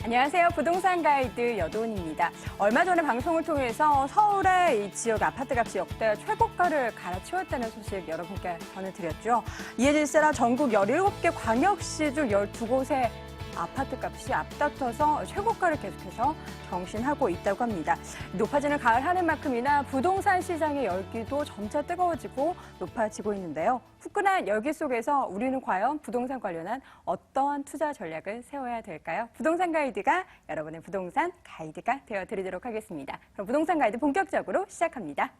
안녕하세요. 부동산 가이드 여도은입니다. 얼마 전에 방송을 통해서 서울의 이 지역 아파트 값이 역대 최고가를 갈아치웠다는 소식 여러분께 전해드렸죠. 이에 질세라 전국 17개 광역시 중 12곳의 아파트 값이 앞다퉈서 최고가를 계속해서 경신하고 있다고 합니다. 높아지는 가을 하늘만큼이나 부동산 시장의 열기도 점차 뜨거워지고 높아지고 있는데요. 후끈한 열기 속에서 우리는 과연 부동산 관련한 어떠한 투자 전략을 세워야 될까요? 부동산 가이드가 여러분의 부동산 가이드가 되어드리도록 하겠습니다. 그럼 부동산 가이드 본격적으로 시작합니다.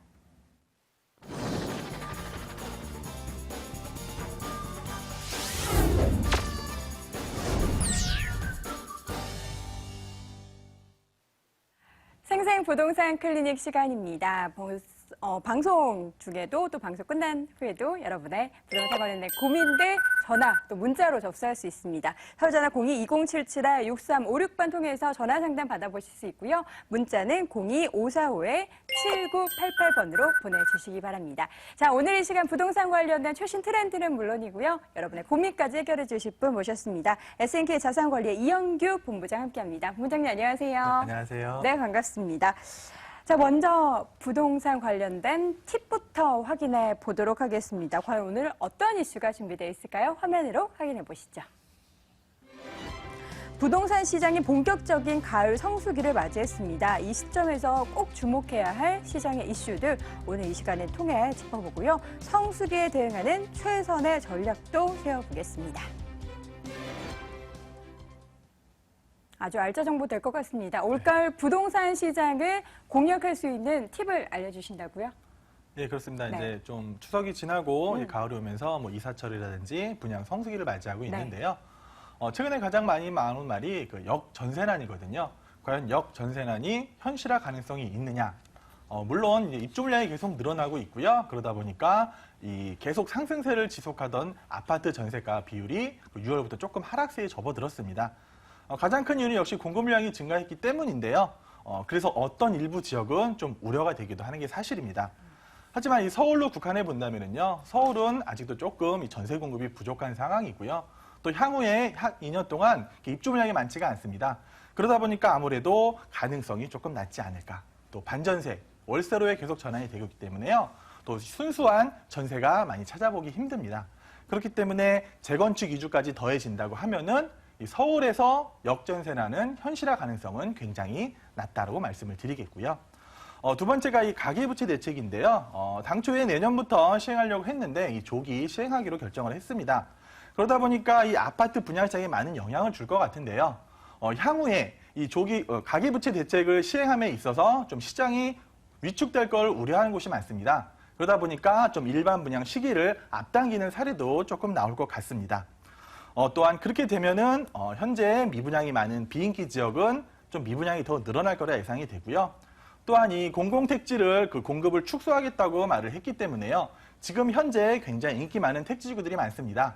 생생 부동산 클리닉 시간입니다. 방송 중에도 또 방송 끝난 후에도 여러분의 부동산 관련된 고민들 전화 또 문자로 접수할 수 있습니다. 서울전화 02-2077-6356번 통해서 전화 상담 받아보실 수 있고요. 문자는 02-545-7988번으로 보내주시기 바랍니다. 자, 오늘 이 시간 부동산 관련된 최신 트렌드는 물론이고요. 여러분의 고민까지 해결해 주실 분 모셨습니다. SNK 자산관리의 이영규 본부장 함께합니다. 본부장님 안녕하세요. 네, 안녕하세요. 네, 반갑습니다. 자, 먼저 부동산 관련된 팁부터 확인해 보도록 하겠습니다. 과연 오늘 어떤 이슈가 준비되어 있을까요? 화면으로 확인해 보시죠. 부동산 시장이 본격적인 가을 성수기를 맞이했습니다. 이 시점에서 꼭 주목해야 할 시장의 이슈들 오늘 이 시간을 통해 짚어보고요. 성수기에 대응하는 최선의 전략도 세워보겠습니다. 아주 알짜 정보 될 것 같습니다. 올가을 부동산 시장을 공략할 수 있는 팁을 알려주신다고요? 네, 그렇습니다. 네. 이제 좀 추석이 지나고 이제 가을이 오면서 뭐 이사철이라든지 분양 성수기를 맞이하고 있는데요. 최근에 가장 많이 나오는 말이 그 역전세난이거든요. 과연 역전세난이 현실화 가능성이 있느냐? 물론 이제 입주 물량이 계속 늘어나고 있고요. 그러다 보니까 이 계속 상승세를 지속하던 아파트 전세가 비율이 6월부터 조금 하락세에 접어들었습니다. 가장 큰 이유는 역시 공급 물량이 증가했기 때문인데요. 그래서 어떤 일부 지역은 좀 우려가 되기도 하는 게 사실입니다. 하지만 이 서울로 국한해 본다면요, 서울은 아직도 조금 이 전세 공급이 부족한 상황이고요. 또 향후에 2년 동안 입주 물량이 많지가 않습니다. 그러다 보니까 아무래도 가능성이 조금 낮지 않을까. 또 반전세, 월세로에 계속 전환이 되고 있기 때문에요. 또 순수한 전세가 많이 찾아보기 힘듭니다. 그렇기 때문에 재건축 이주까지 더해진다고 하면은 이 서울에서 역전세나는 현실화 가능성은 굉장히 낮다고 말씀을 드리겠고요. 두 번째가 이 가계부채 대책인데요. 당초에 내년부터 시행하려고 했는데 이 조기 시행하기로 결정을 했습니다. 그러다 보니까 이 아파트 분양 시장에 많은 영향을 줄 것 같은데요. 향후에 이 조기 가계부채 대책을 시행함에 있어서 좀 시장이 위축될 걸 우려하는 곳이 많습니다. 그러다 보니까 좀 일반 분양 시기를 앞당기는 사례도 조금 나올 것 같습니다. 또한 그렇게 되면은 현재 미분양이 많은 비인기 지역은 좀 미분양이 더 늘어날 거라 예상이 되고요. 또한 이 공공택지를 그 공급을 축소하겠다고 말을 했기 때문에요. 지금 현재 굉장히 인기 많은 택지지구들이 많습니다.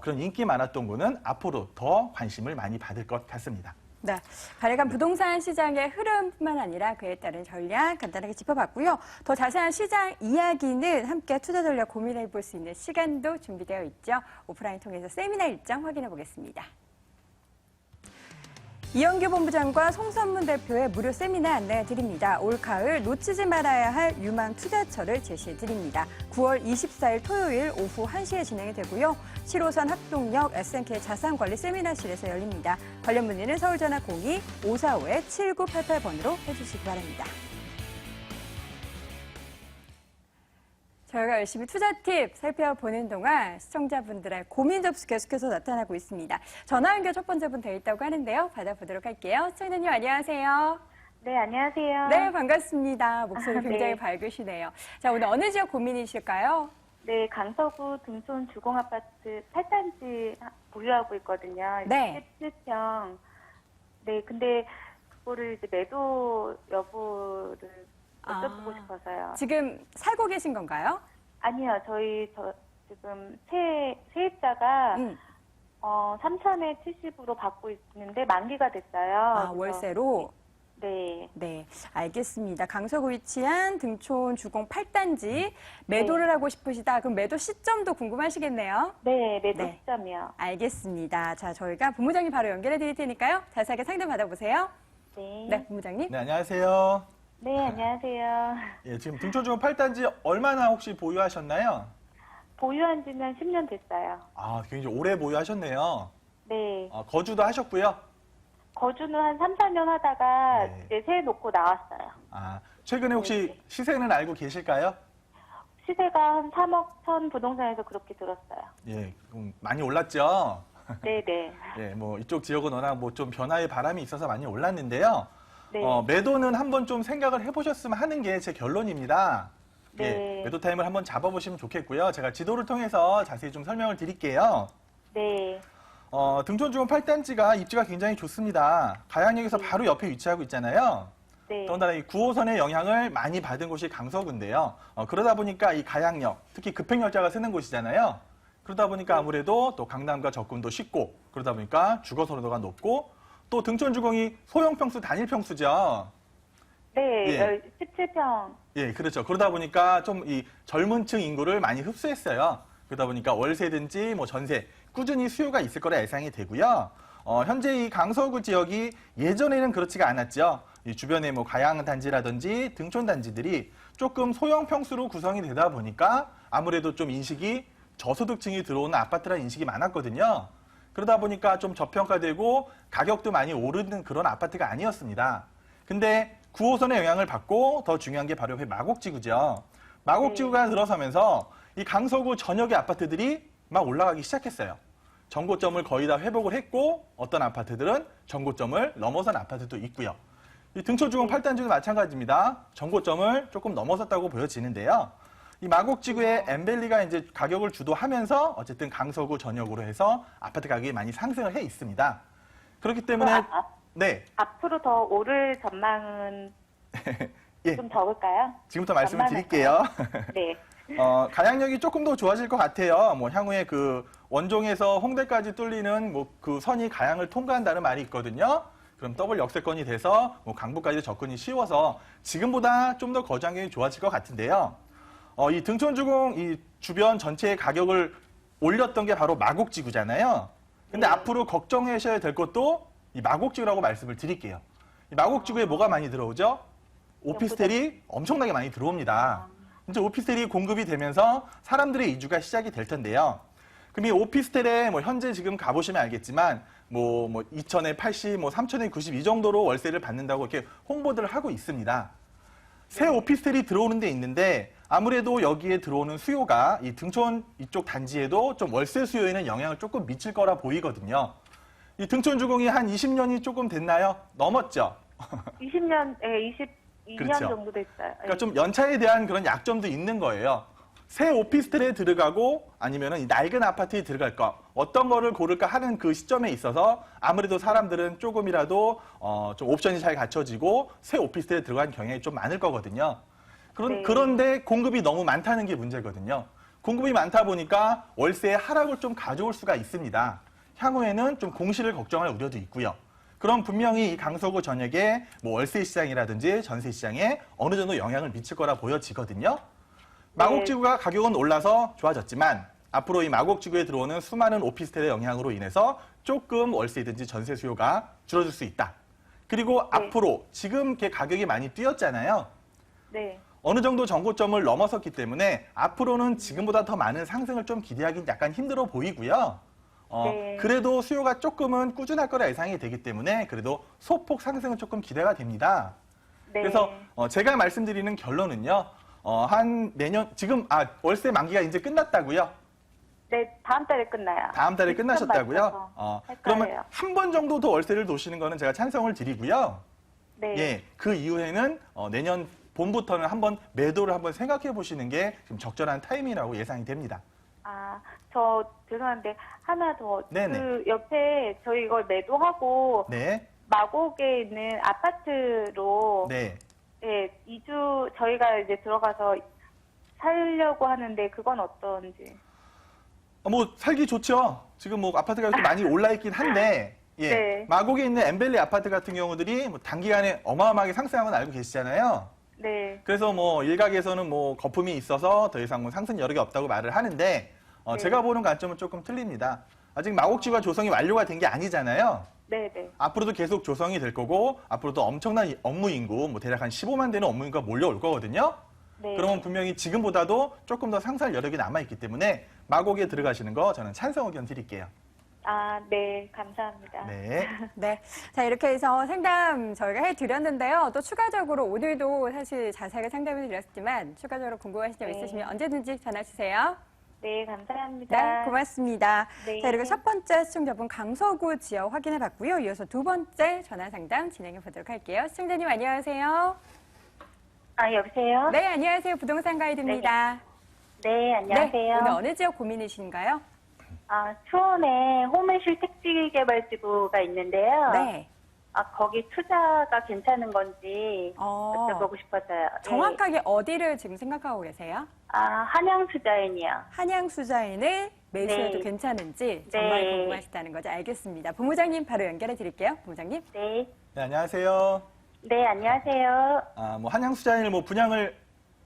그런 인기 많았던 곳은 앞으로 더 관심을 많이 받을 것 같습니다. 네, 가래간 부동산 시장의 흐름뿐만 아니라 그에 따른 전략 간단하게 짚어봤고요. 더 자세한 시장 이야기는 함께 투자 전략 고민해 볼 수 있는 시간도 준비되어 있죠. 오프라인 통해서 세미나 일정 확인해 보겠습니다. 이영규 본부장과 송선문 대표의 무료 세미나 안내해 드립니다. 올 가을 놓치지 말아야 할 유망 투자처를 제시해 드립니다. 9월 24일 토요일 오후 1시에 진행이 되고요. 7호선 학동역 SNK 자산관리 세미나실에서 열립니다. 관련 문의는 서울전화 02-545-7988번으로 해주시기 바랍니다. 저희가 열심히 투자 팁 살펴보는 동안 시청자분들의 고민 접수 계속해서 나타나고 있습니다. 전화 연결 첫 번째 분 돼 있다고 하는데요. 받아보도록 할게요. 시청자님 안녕하세요. 네, 안녕하세요. 네, 반갑습니다. 목소리 굉장히 네. 밝으시네요. 자, 오늘 어느 지역 고민이실까요? 네, 강서구 등촌 주공아파트 8단지 보유하고 있거든요. 네. 17평. 네, 근데 그거를 이제 매도 여부를 여쭤보고 싶어서요. 지금 살고 계신 건가요? 아니요, 저 지금 세입자가 3천에 70으로 받고 있는데 만기가 됐어요. 아, 그래서 월세로? 네. 네, 알겠습니다. 강서구 위치한 등촌 주공 8단지 매도를 하고 싶으시다. 그럼 매도 시점도 궁금하시겠네요. 네, 매도 네. 시점이요. 알겠습니다. 자, 저희가 본부장님 바로 연결해 드릴 테니까요. 자세하게 상담 받아보세요. 네. 네, 본부장님. 네, 안녕하세요. 네, 안녕하세요. 예, 지금 등촌주공 8단지 얼마나 혹시 보유하셨나요? 보유한 지는 10년 됐어요. 아, 굉장히 오래 보유하셨네요. 네. 거주도 하셨고요. 거주는 한 3, 4년 하다가 네. 이제 새 놓고 나왔어요. 아, 최근에 혹시 네. 시세는 알고 계실까요? 시세가 한 3억 천 부동산에서 그렇게 들었어요. 예, 많이 올랐죠? 네네. 예, 뭐 이쪽 지역은 워낙 뭐 좀 변화의 바람이 있어서 많이 올랐는데요. 네. 매도는 한번 좀 생각을 해보셨으면 하는 게 제 결론입니다. 네. 예, 매도 타임을 한번 잡아보시면 좋겠고요. 제가 지도를 통해서 자세히 좀 설명을 드릴게요. 네. 등촌주공 8단지가 입지가 굉장히 좋습니다. 가양역에서 바로 옆에 위치하고 있잖아요. 네. 더군다나 이 9호선의 영향을 많이 받은 곳이 강서구인데요. 그러다 보니까 이 가양역, 특히 급행열차가 쓰는 곳이잖아요. 그러다 보니까 아무래도 또 강남과 접근도 쉽고, 그러다 보니까 주거 선호도가 높고, 또 등촌주공이 소형평수, 단일평수죠. 네. 예. 17평. 예, 그렇죠. 그러다 보니까 좀 이 젊은 층 인구를 많이 흡수했어요. 그러다 보니까 월세든지 뭐 전세, 꾸준히 수요가 있을 거라 예상이 되고요. 현재 이 강서구 지역이 예전에는 그렇지가 않았죠. 이 주변에 뭐 가양 단지라든지 등촌 단지들이 조금 소형 평수로 구성이 되다 보니까 아무래도 좀 인식이 저소득층이 들어오는 아파트라는 인식이 많았거든요. 그러다 보니까 좀 저평가되고 가격도 많이 오르는 그런 아파트가 아니었습니다. 근데 9호선의 영향을 받고 더 중요한 게 바로 마곡지구죠. 마곡지구가 들어서면서 이 강서구 전역의 아파트들이 막 올라가기 시작했어요. 전고점을 거의 다 회복을 했고 어떤 아파트들은 전고점을 넘어선 아파트도 있고요. 이 등촌주공 8단지도 마찬가지입니다. 전고점을 조금 넘어섰다고 보여지는데요. 이 마곡지구의 엠벨리가 이제 가격을 주도하면서 어쨌든 강서구 전역으로 해서 아파트 가격이 많이 상승을 해 있습니다. 그렇기 때문에 네. 앞으로 더 오를 전망은 예. 좀 적을까요? 지금부터 말씀을 드릴게요. 네. 가양역이 조금 더 좋아질 것 같아요. 뭐 향후에 그 원종에서 홍대까지 뚫리는 뭐 그 선이 가양을 통과한다는 말이 있거든요. 그럼 더블 역세권이 돼서 뭐 강북까지 접근이 쉬워서 지금보다 좀 더 거주 환경이 좋아질 것 같은데요. 이 등촌주공 이 주변 전체의 가격을 올렸던 게 바로 마곡지구잖아요. 근데 네. 앞으로 걱정하셔야 될 것도 이 마곡지구라고 말씀을 드릴게요. 이 마곡지구에 뭐가 많이 들어오죠? 오피스텔이 엄청나게 많이 들어옵니다. 이제 오피스텔이 공급이 되면서 사람들의 이주가 시작이 될 텐데요. 그럼 이 오피스텔에 뭐 현재 지금 가보시면 알겠지만 뭐 2천에 80, 뭐 3천에 90 이 정도로 월세를 받는다고 이렇게 홍보들을 하고 있습니다. 새 오피스텔이 들어오는 데 있는데 아무래도 여기에 들어오는 수요가 이 등촌 이쪽 단지에도 좀 월세 수요에는 영향을 조금 미칠 거라 보이거든요. 이 등촌주공이 한 20년이 조금 됐나요? 넘었죠? 20년, 예, 22년 그렇죠. 정도 됐어요. 그러니까 좀 연차에 대한 그런 약점도 있는 거예요. 새 오피스텔에 들어가고 아니면 이 낡은 아파트에 들어갈까 어떤 거를 고를까 하는 그 시점에 있어서 아무래도 사람들은 조금이라도 좀 옵션이 잘 갖춰지고 새 오피스텔에 들어간 경향이 좀 많을 거거든요. 네. 그런데 공급이 너무 많다는 게 문제거든요. 공급이 많다 보니까 월세의 하락을 좀 가져올 수가 있습니다. 향후에는 좀 공시를 걱정할 우려도 있고요. 그럼 분명히 이 강서구 전역의 뭐 월세 시장이라든지 전세 시장에 어느 정도 영향을 미칠 거라 보여지거든요. 마곡지구가 가격은 올라서 좋아졌지만 앞으로 이 마곡지구에 들어오는 수많은 오피스텔의 영향으로 인해서 조금 월세든지 전세 수요가 줄어들 수 있다. 그리고 앞으로 지금 이렇게 가격이 많이 뛰었잖아요. 네. 어느 정도 정고점을 넘어섰기 때문에 앞으로는 지금보다 더 많은 상승을 좀 기대하기는 약간 힘들어 보이고요. 네. 그래도 수요가 조금은 꾸준할 거라 예상이 되기 때문에 그래도 소폭 상승은 조금 기대가 됩니다. 네. 그래서 제가 말씀드리는 결론은요. 한 내년 지금 월세 만기가 이제 끝났다고요? 네, 다음 달에 끝나요. 다음 달에 시점 끝나셨다고요? 맞춰서 할 그러면 거예요. 한 번 정도 더 월세를 놓으시는 거는 제가 찬성을 드리고요. 네. 예, 그 이후에는 내년 봄부터는 한번 매도를 한번 생각해 보시는 게 좀 적절한 타이밍이라고 예상이 됩니다. 저 죄송한데 하나 더. 네네. 그 옆에 저희 이걸 매도하고 네, 마곡에 있는 아파트로 네. 예, 이주 저희가 이제 들어가서 살려고 하는데 그건 어떤지. 뭐 살기 좋죠. 지금 뭐 아파트 가격도 많이 올라 있긴 한데 예, 네. 마곡에 있는 엠벨리 아파트 같은 경우들이 뭐 단기간에 어마어마하게 상승한 건 알고 계시잖아요. 네. 그래서 뭐 일각에서는 뭐 거품이 있어서 더 이상 뭐 상승 여력이 없다고 말을 하는데 네. 제가 보는 관점은 조금 틀립니다. 아직 마곡지구가 조성이 완료가 된 게 아니잖아요. 네, 네. 앞으로도 계속 조성이 될 거고 앞으로도 엄청난 업무 인구, 뭐 대략 한 15만 되는 업무 인구가 몰려올 거거든요. 네. 그러면 분명히 지금보다도 조금 더 상승 여력이 남아있기 때문에 마곡에 들어가시는 거 저는 찬성 의견 드릴게요. 아, 네. 감사합니다. 네. 네. 자, 이렇게 해서 상담 저희가 해드렸는데요. 또 추가적으로 오늘도 사실 자세하게 상담을 드렸지만 추가적으로 궁금하신 점 네. 있으시면 언제든지 전화 주세요. 네, 감사합니다. 네, 고맙습니다. 네. 자, 그리고 첫 번째 시청자분 강서구 지역 확인해 봤고요. 이어서 두 번째 전화 상담 진행해 보도록 할게요. 시청자님 안녕하세요. 아, 여보세요? 네, 안녕하세요. 부동산 가이드입니다. 네, 안녕하세요. 네, 오늘 어느 지역 고민이신가요? 아, 수원에 호매실 택지개발지구가 있는데요. 네. 아, 거기 투자가 괜찮은 건지 여쭤보고 싶어서요. 네. 정확하게 어디를 지금 생각하고 계세요? 아, 한양투자인이요. 한양수자인을 매수해도 네. 괜찮은지 정말 네. 궁금하시다는 거죠. 알겠습니다. 부무장님 바로 연결해 드릴게요. 부무장님. 네. 네, 안녕하세요. 네, 안녕하세요. 뭐 한양수자인을 뭐 분양을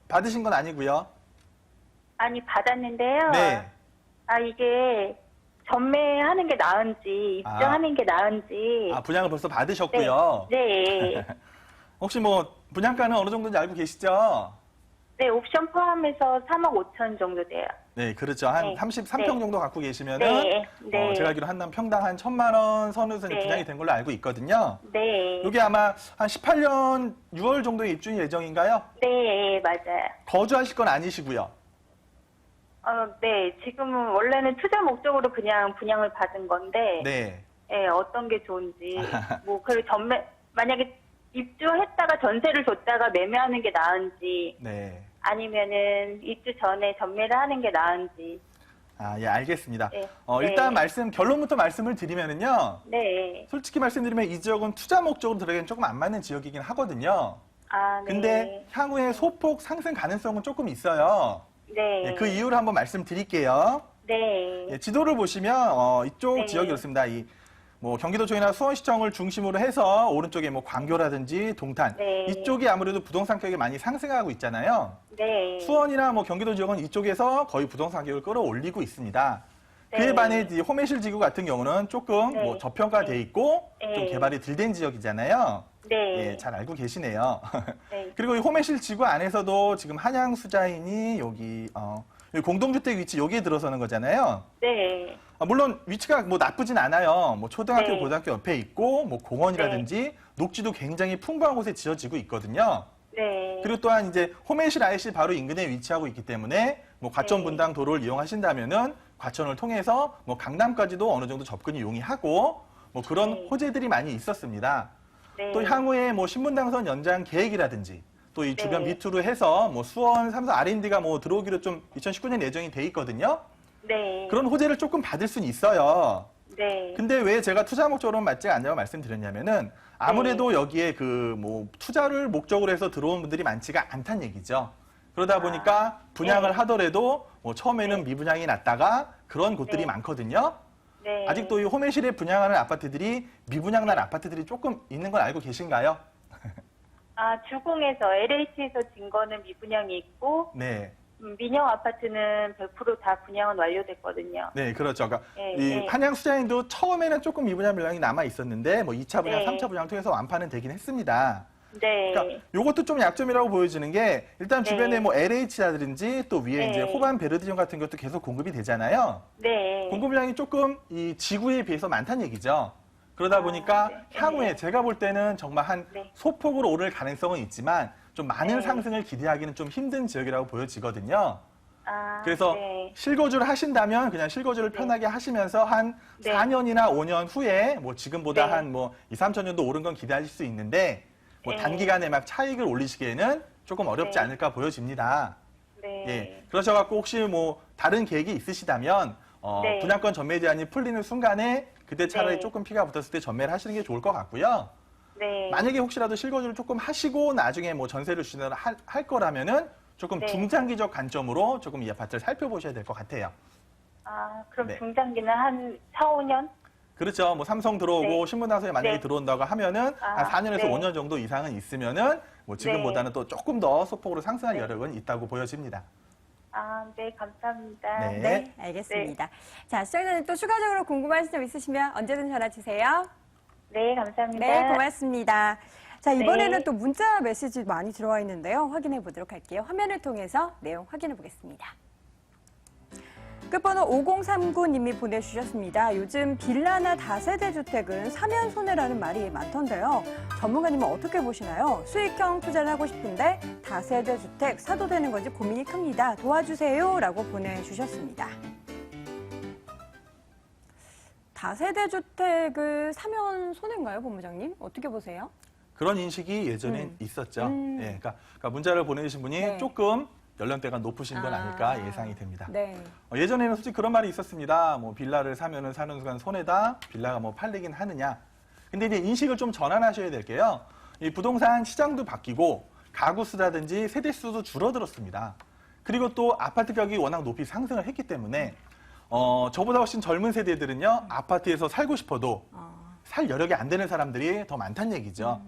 받으신 건 아니고요. 아니, 받았는데요. 네. 아, 이게 전매하는 게 나은지, 입주하는 게 나은지. 분양을 벌써 받으셨고요. 네. 혹시 뭐 분양가는 어느 정도인지 알고 계시죠? 네, 옵션 포함해서 3억 5천 정도 돼요. 네, 그렇죠. 한 네. 33평 네. 정도 갖고 계시면은 네. 네. 제가 알기로 한남 평당 한 1,000만 원 선에서 네. 분양이 된 걸로 알고 있거든요. 네. 이게 아마 한 18년 6월 정도에 입주 예정인가요? 네, 맞아요. 거주하실 건 아니시고요. 네. 지금은 원래는 투자 목적으로 그냥 분양을 받은 건데, 네. 네, 어떤 게 좋은지. 만약에 입주했다가 전세를 줬다가 매매하는 게 나은지, 네. 아니면은 입주 전에 전매를 하는 게 나은지. 예, 알겠습니다. 네. 일단 네. 결론부터 말씀을 드리면은요. 네. 솔직히 말씀드리면 이 지역은 투자 목적으로 들어가기엔 조금 안 맞는 지역이긴 하거든요. 아, 네. 근데 향후에 소폭 상승 가능성은 조금 있어요. 네. 그 이유를 한번 말씀드릴게요. 네. 지도를 보시면 이쪽 네. 지역이 그렇습니다. 뭐 경기도 쪽이나 수원시청을 중심으로 해서 오른쪽에 뭐 광교라든지 동탄 네. 이쪽이 아무래도 부동산 가격이 많이 상승하고 있잖아요. 네. 수원이나 뭐 경기도 지역은 이쪽에서 거의 부동산 가격을 끌어올리고 있습니다. 네. 그에 반해 이 호매실 지구 같은 경우는 조금 네. 뭐 저평가돼 있고 네. 좀 개발이 덜 된 지역이잖아요. 네. 예, 잘 알고 계시네요. 네. 그리고 이 호매실 지구 안에서도 지금 한양수자인이 여기 공동주택 위치 여기에 들어서는 거잖아요. 네. 물론 위치가 뭐 나쁘진 않아요. 뭐 초등학교, 네. 고등학교 옆에 있고 뭐 공원이라든지 녹지도 굉장히 풍부한 곳에 지어지고 있거든요. 네. 그리고 또한 이제 호매실 IC 바로 인근에 위치하고 있기 때문에 뭐 과천 네. 분당 도로를 이용하신다면은 과천을 통해서 뭐 강남까지도 어느 정도 접근이 용이하고 뭐 그런 네. 호재들이 많이 있었습니다. 네. 또 향후에 뭐 신분당선 연장 계획이라든지 또 이 주변 네. 밑으로 해서 뭐 수원, 삼성, R&D가 뭐 들어오기로 좀 2019년 예정이 돼 있거든요. 네. 그런 호재를 조금 받을 수는 있어요. 네. 근데 왜 제가 투자 목적으로 맞지 않냐고 말씀드렸냐면은 아무래도 여기에 그 뭐 투자를 목적으로 해서 들어온 분들이 많지가 않다는 얘기죠. 그러다 보니까 분양을 네. 하더라도 뭐 처음에는 미분양이 났다가 그런 곳들이 네. 많거든요. 네. 아직도 이 호매실에 분양하는 아파트들이 미분양 난 아파트들이 조금 있는 걸 알고 계신가요? 아, 주공에서 LH에서 진 거는 미분양이 있고 네. 민영 아파트는 100% 다 분양은 완료됐거든요. 네, 그렇죠. 그러니까 네, 이 네. 한양 수자인도 처음에는 조금 미분양 물량이 남아 있었는데 뭐 2차 분양, 네. 3차 분양 통해서 완파는 되긴 했습니다. 네. 그러니까 요것도 좀 약점이라고 보여지는 게 일단 네. 주변에 뭐 LH라든지 또 위에 네. 이제 호반 베르디온 같은 것도 계속 공급이 되잖아요. 네. 공급량이 조금 이 지구에 비해서 많다는 얘기죠. 그러다 보니까 네. 향후에 네. 제가 볼 때는 정말 한 네. 소폭으로 오를 가능성은 있지만 좀 많은 네. 상승을 기대하기는 좀 힘든 지역이라고 보여지거든요. 아, 그래서 네. 실거주를 하신다면 그냥 실거주를 네. 편하게 하시면서 한 네. 4년이나 5년 후에 뭐 지금보다 네. 한 뭐 2, 3천년도 오른 건 기대하실 수 있는데 뭐 네. 단기간에 막 차익을 올리시기에는 조금 어렵지 네. 않을까 보여집니다. 네. 예. 그러셔갖고 혹시 뭐 다른 계획이 있으시다면 네. 분양권 전매 제한이 풀리는 순간에 그때 차라리 네. 조금 피가 붙었을 때 전매를 하시는 게 좋을 것 같고요. 네. 만약에 혹시라도 실거주를 조금 하시고 나중에 뭐 전세를 주시거나 할 거라면은 조금 네. 중장기적 관점으로 조금 이 아파트를 살펴보셔야 될 것 같아요. 아, 그럼 네. 중장기는 한 4, 5년? 그렇죠. 뭐 삼성 들어오고 네. 신문당선에 만약에 네. 들어온다고 하면은 한 4년에서 네. 5년 정도 이상은 있으면은 뭐 지금보다는 또 조금 더 소폭으로 상승할 여력은 있다고 보여집니다. 네, 감사합니다. 네. 네, 알겠습니다. 자, 시청자님 또 추가적으로 궁금하신 점 있으시면 언제든 전화 주세요. 네, 감사합니다. 네, 고맙습니다. 자, 이번에는 네. 또 문자 메시지 많이 들어와 있는데요. 확인해 보도록 할게요. 화면을 통해서 내용 확인해 보겠습니다. 끝번호 5039님이 보내주셨습니다. 요즘 빌라나 다세대 주택은 사면 손해라는 말이 많던데요. 전문가님은 어떻게 보시나요? 수익형 투자를 하고 싶은데 다세대 주택 사도 되는 건지 고민이 큽니다. 도와주세요. 라고 보내주셨습니다. 다세대 주택을 사면 손해인가요, 본부장님? 어떻게 보세요? 그런 인식이 예전엔 있었죠. 예, 그러니까 문자를 보내주신 분이 네. 조금 연령대가 높으신 건 아닐까 예상이 됩니다. 네. 예전에는 솔직히 그런 말이 있었습니다. 뭐 빌라를 사면은 사는 순간 손해다. 빌라가 뭐 팔리긴 하느냐. 근데 이제 인식을 좀 전환하셔야 될 게요. 이 부동산 시장도 바뀌고 가구 수라든지 세대 수도 줄어들었습니다. 그리고 또 아파트 가격이 워낙 높이 상승을 했기 때문에 저보다 훨씬 젊은 세대들은요. 아파트에서 살고 싶어도 살 여력이 안 되는 사람들이 더 많다는 얘기죠.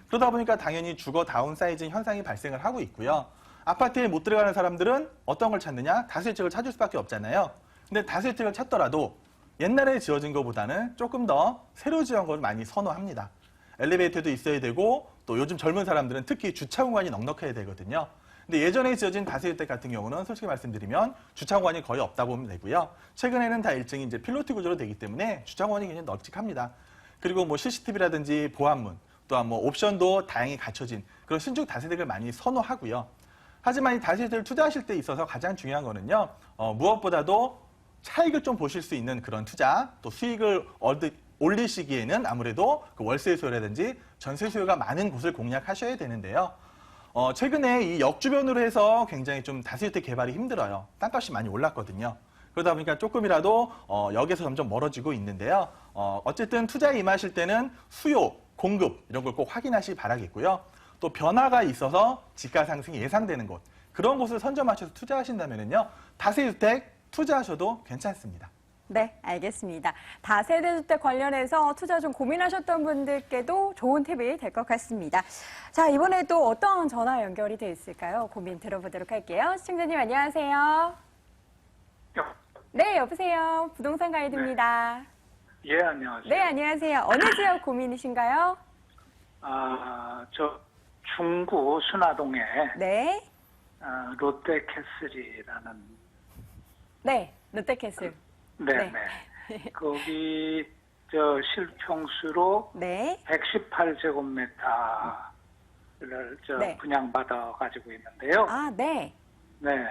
그러다 보니까 당연히 주거 다운사이징 현상이 발생을 하고 있고요. 아파트에 못 들어가는 사람들은 어떤 걸 찾느냐? 다세대주택을 찾을 수밖에 없잖아요. 근데 다세대주택을 찾더라도 옛날에 지어진 것보다는 조금 더 새로 지은 걸 많이 선호합니다. 엘리베이터도 있어야 되고 또 요즘 젊은 사람들은 특히 주차 공간이 넉넉해야 되거든요. 근데 예전에 지어진 다세대주택 같은 경우는 솔직히 말씀드리면 주차 공간이 거의 없다고 보면 되고요. 최근에는 다 1층이 이제 필로티 구조로 되기 때문에 주차 공간이 굉장히 널찍합니다. 그리고 뭐 CCTV라든지 보안문, 또한 뭐 옵션도 다양히 갖춰진 그런 신축 다세대를 많이 선호하고요. 하지만 이 다세대를 투자하실 때 있어서 가장 중요한 거는요. 무엇보다도 차익을 좀 보실 수 있는 그런 투자, 또 수익을 올리시기에는 아무래도 그 월세 수요라든지 전세 수요가 많은 곳을 공략하셔야 되는데요. 최근에 이 역 주변으로 해서 굉장히 좀 다세대 개발이 힘들어요. 땅값이 많이 올랐거든요. 그러다 보니까 조금이라도 역에서 점점 멀어지고 있는데요. 어쨌든 투자에 임하실 때는 수요, 공급 이런 걸 꼭 확인하시기 바라겠고요. 또 변화가 있어서 집가 상승이 예상되는 곳, 그런 곳을 선점하셔서 투자하신다면요. 다세대주택 투자하셔도 괜찮습니다. 네, 알겠습니다. 다세대 주택 관련해서 투자 좀 고민하셨던 분들께도 좋은 팁이 될 것 같습니다. 자, 이번에 또 어떤 전화 연결이 돼 있을까요? 고민 들어보도록 할게요. 시청자님 안녕하세요. 네, 여보세요. 부동산 가이드입니다. 예, 안녕하세요. 네, 안녕하세요. 어느 지역 고민이신가요? 저 중구 순화동에 네. 롯데캐슬이라는 네, 롯데캐슬. 네, 네. 네. 거기 저 실평수로 네. 118제곱미터를 네. 분양받아 가지고 있는데요. 아, 네. 네.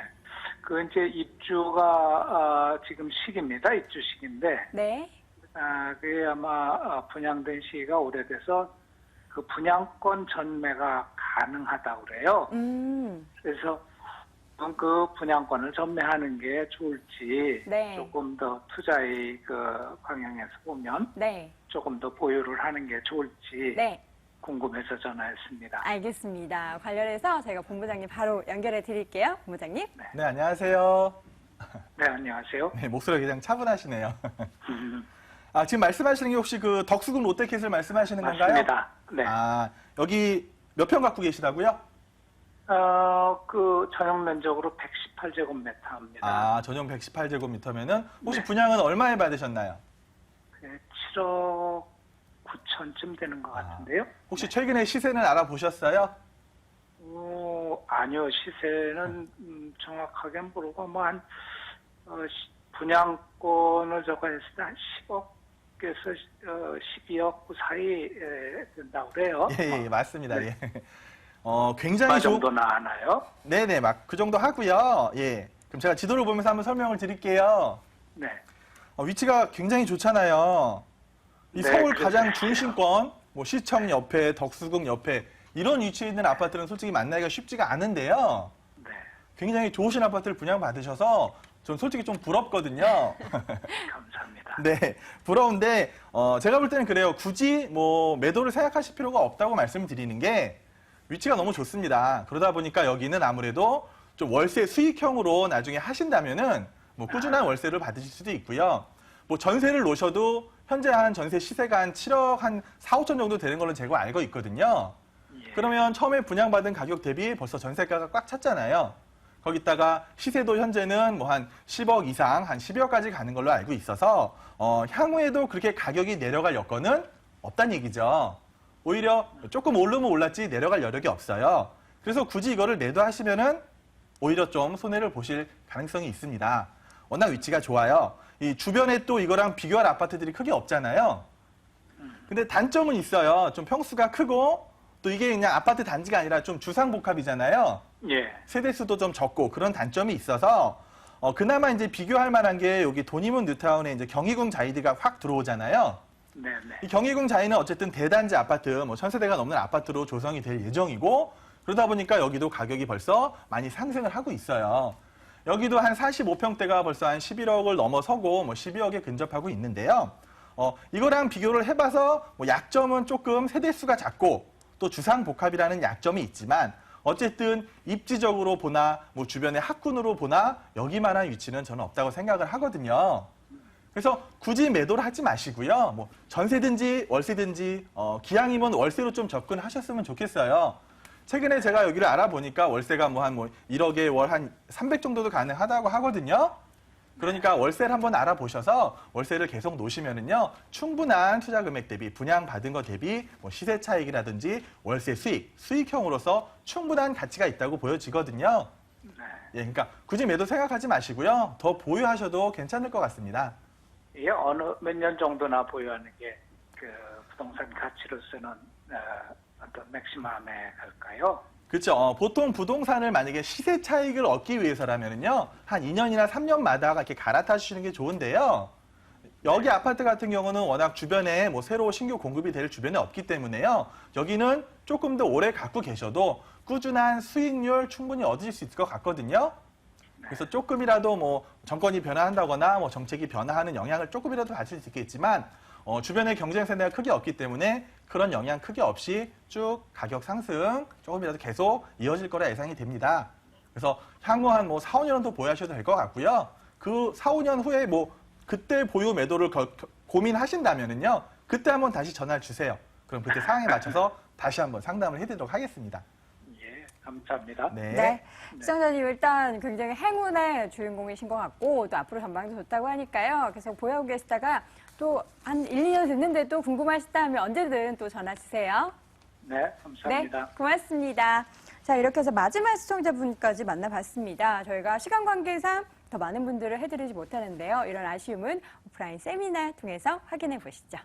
그 이제 입주가 지금 시기입니다. 입주 시기인데 네. 그게 아마 분양된 시기가 오래돼서 그 분양권 전매가 가능하다고 그래요. 그래서 그 분양권을 전매하는 게 좋을지 네. 조금 더 투자의 그 방향에서 보면 네. 조금 더 보유를 하는 게 좋을지 네. 궁금해서 전화했습니다. 알겠습니다. 관련해서 저희가 본부장님 바로 연결해 드릴게요. 본부장님. 네, 안녕하세요. 네, 안녕하세요. 네, 목소리가 그냥 차분하시네요. 음, 지금 말씀하시는 게 혹시 그 덕수궁 롯데캐슬 말씀하시는 건가요? 맞습니다. 네. 여기 몇 평 갖고 계시다고요? 그 전용 면적으로 118제곱미터입니다. 전용 118제곱미터면은 혹시 네. 분양은 얼마에 받으셨나요? 7억 9천쯤 되는 것 같은데요. 혹시 최근에 시세는 알아보셨어요? 아니요, 시세는 정확하게 모르고 한 분양권을 저거 했을 때 한 10억에서 12억 그 사이 된다고 그래요. 예, 맞습니다. 네. 예. 굉장히 그 정도나 하나요? 네네, 막 그 정도 하고요. 예. 그럼 제가 지도를 보면서 한번 설명을 드릴게요. 네. 위치가 굉장히 좋잖아요. 이 네, 서울 그렇죠. 가장 중심권, 뭐 시청 옆에, 덕수궁 옆에 이런 위치에 있는 아파트는 솔직히 만나기가 쉽지가 않은데요. 네. 굉장히 좋으신 아파트를 분양받으셔서 전 솔직히 좀 부럽거든요. 감사합니다. 네, 부러운데 제가 볼 때는 그래요. 굳이 뭐 매도를 생각하실 필요가 없다고 말씀드리는 게 위치가 너무 좋습니다. 그러다 보니까 여기는 아무래도 좀 월세 수익형으로 나중에 하신다면은 뭐 꾸준한 월세를 받으실 수도 있고요. 뭐 전세를 놓으셔도 현재 한 전세 시세가 한 7억 한 4, 5천 정도 되는 걸로 제가 알고 있거든요. 예. 그러면 처음에 분양받은 가격 대비 벌써 전세가가 꽉 찼잖아요. 거기다가 시세도 현재는 뭐 한 10억 이상, 한 12억까지 가는 걸로 알고 있어서 향후에도 그렇게 가격이 내려갈 여건은 없다는 얘기죠. 오히려 조금 오르면 올랐지 내려갈 여력이 없어요. 그래서 굳이 이거를 매도하시면은 오히려 좀 손해를 보실 가능성이 있습니다. 워낙 위치가 좋아요. 이 주변에 또 이거랑 비교할 아파트들이 크게 없잖아요. 근데 단점은 있어요. 좀 평수가 크고 또 이게 그냥 아파트 단지가 아니라 좀 주상복합이잖아요. 예. 세대수도 좀 적고 그런 단점이 있어서 그나마 이제 비교할 만한 게 여기 도니문 뉴타운에 이제 경희궁 자이드가 확 들어오잖아요. 네네. 이 경희궁 자이는 어쨌든 대단지 아파트, 뭐 1000세대가 넘는 아파트로 조성이 될 예정이고 그러다 보니까 여기도 가격이 벌써 많이 상승을 하고 있어요. 여기도 한 45평대가 벌써 한 11억을 넘어서고 뭐 12억에 근접하고 있는데요. 이거랑 비교를 해봐서 뭐 약점은 조금 세대수가 작고 또 주상복합이라는 약점이 있지만 어쨌든 입지적으로 보나 뭐 주변의 학군으로 보나 여기만한 위치는 저는 없다고 생각을 하거든요. 그래서 굳이 매도를 하지 마시고요. 뭐 전세든지 월세든지 기왕이면 월세로 좀 접근하셨으면 좋겠어요. 최근에 제가 여기를 알아보니까 월세가 뭐 한 1억에 월 한 300 정도도 가능하다고 하거든요. 그러니까 월세를 한번 알아보셔서 월세를 계속 놓으시면은요 충분한 투자 금액 대비 분양 받은 거 대비 뭐 시세 차익이라든지 월세 수익형으로서 충분한 가치가 있다고 보여지거든요. 네. 예, 그러니까 굳이 매도 생각하지 마시고요 더 보유하셔도 괜찮을 것 같습니다. 이게 어느 몇 년 정도나 보유하는 게 그 부동산 가치로서는 어떤 맥시멈에 갈까요? 그렇죠. 보통 부동산을 만약에 시세 차익을 얻기 위해서라면은요 한 2년이나 3년마다 이렇게 갈아타시는 게 좋은데요. 여기 아파트 같은 경우는 워낙 주변에 뭐 새로 신규 공급이 될 주변에 없기 때문에요. 여기는 조금 더 오래 갖고 계셔도 꾸준한 수익률 충분히 얻으실 수 있을 것 같거든요. 그래서 조금이라도 뭐 정권이 변화한다거나 뭐 정책이 변화하는 영향을 조금이라도 받을 수 있겠지만 주변에 경쟁 세대가 크게 없기 때문에 그런 영향 크게 없이 쭉 가격 상승 조금이라도 계속 이어질 거라 예상이 됩니다. 그래서 향후 한 뭐 4, 5년 더 보유하셔도 될 것 같고요. 그 4, 5년 후에 뭐 그때 보유 매도를 고민하신다면은요. 그때 한번 다시 전화를 주세요. 그럼 그때 상황에 맞춰서 다시 한번 상담을 해드리도록 하겠습니다. 예, 감사합니다. 네. 네. 시청자님 일단 굉장히 행운의 주인공이신 것 같고 또 앞으로 전망도 좋다고 하니까요. 계속 보유하고 계시다가 또 한 1, 2년 됐는데 또 궁금하시다 하면 언제든 또 전화 주세요. 네, 감사합니다. 네, 고맙습니다. 자, 이렇게 해서 마지막 시청자분까지 만나봤습니다. 저희가 시간 관계상 더 많은 분들을 해드리지 못하는데요. 이런 아쉬움은 오프라인 세미나 통해서 확인해 보시죠.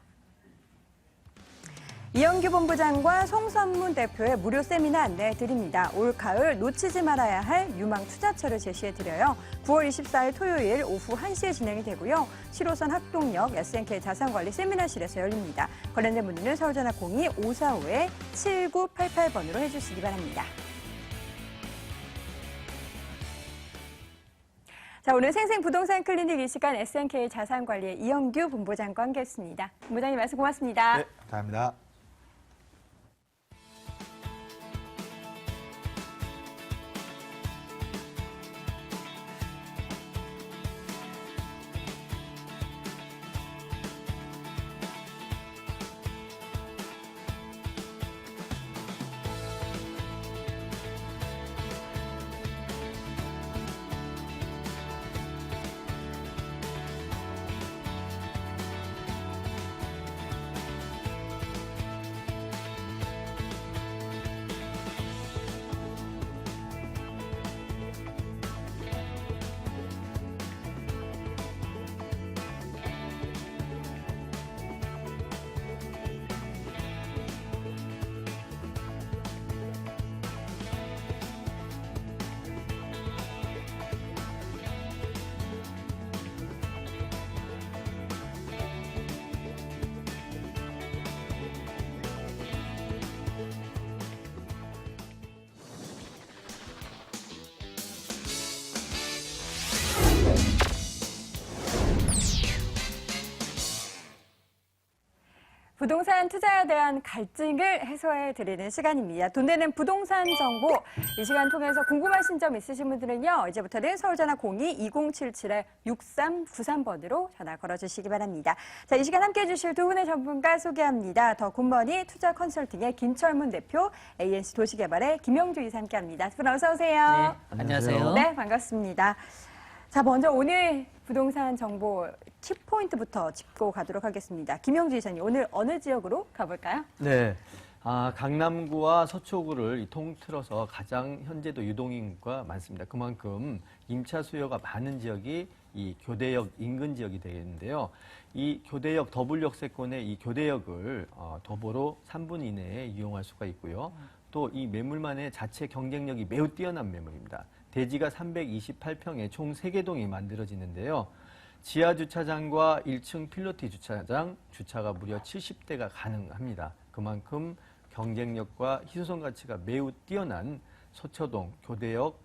이영규 본부장과 송선문 대표의 무료 세미나 안내해 드립니다. 올 가을 놓치지 말아야 할 유망 투자처를 제시해 드려요. 9월 24일 토요일 오후 1시에 진행이 되고요. 7호선 학동역 SNK 자산관리 세미나실에서 열립니다. 관련된 문의는 서울전화 02-545-7988번으로 해주시기 바랍니다. 자, 오늘 생생부동산 클리닉 이 시간 SNK 자산관리의 이영규 본부장과 함께했습니다. 본부장님 말씀 고맙습니다. 네, 감사합니다. 부동산 투자에 대한 갈증을 해소해 드리는 시간입니다. 돈 되는 부동산 정보. 이 시간 통해서 궁금하신 점 있으신 분들은요. 이제부터는 서울전화 02-2077-6393번으로 전화 걸어주시기 바랍니다. 자, 이 시간 함께해 주실 두 분의 전문가 소개합니다. 더 굿머니 투자 컨설팅의 김철문 대표, ANC 도시개발의 김영주 이사 함께합니다. 두 분 어서 오세요. 네, 안녕하세요. 네, 반갑습니다. 자, 먼저 오늘 부동산 정보 키포인트부터 짚고 가도록 하겠습니다. 김영주 이사님, 오늘 어느 지역으로 가볼까요? 네. 강남구와 서초구를 통틀어서 가장 현재도 유동인구가 많습니다. 그만큼 임차 수요가 많은 지역이 이 교대역 인근 지역이 되겠는데요. 이 교대역 더블역세권의 이 교대역을 도보로 3분 이내에 이용할 수가 있고요. 또 이 매물만의 자체 경쟁력이 매우 뛰어난 매물입니다. 대지가 328평에 총 3개 동이 만들어지는데요. 지하 주차장과 1층 필로티 주차장, 주차가 무려 70대가 가능합니다. 그만큼 경쟁력과 희소성 가치가 매우 뛰어난 서초동 교대역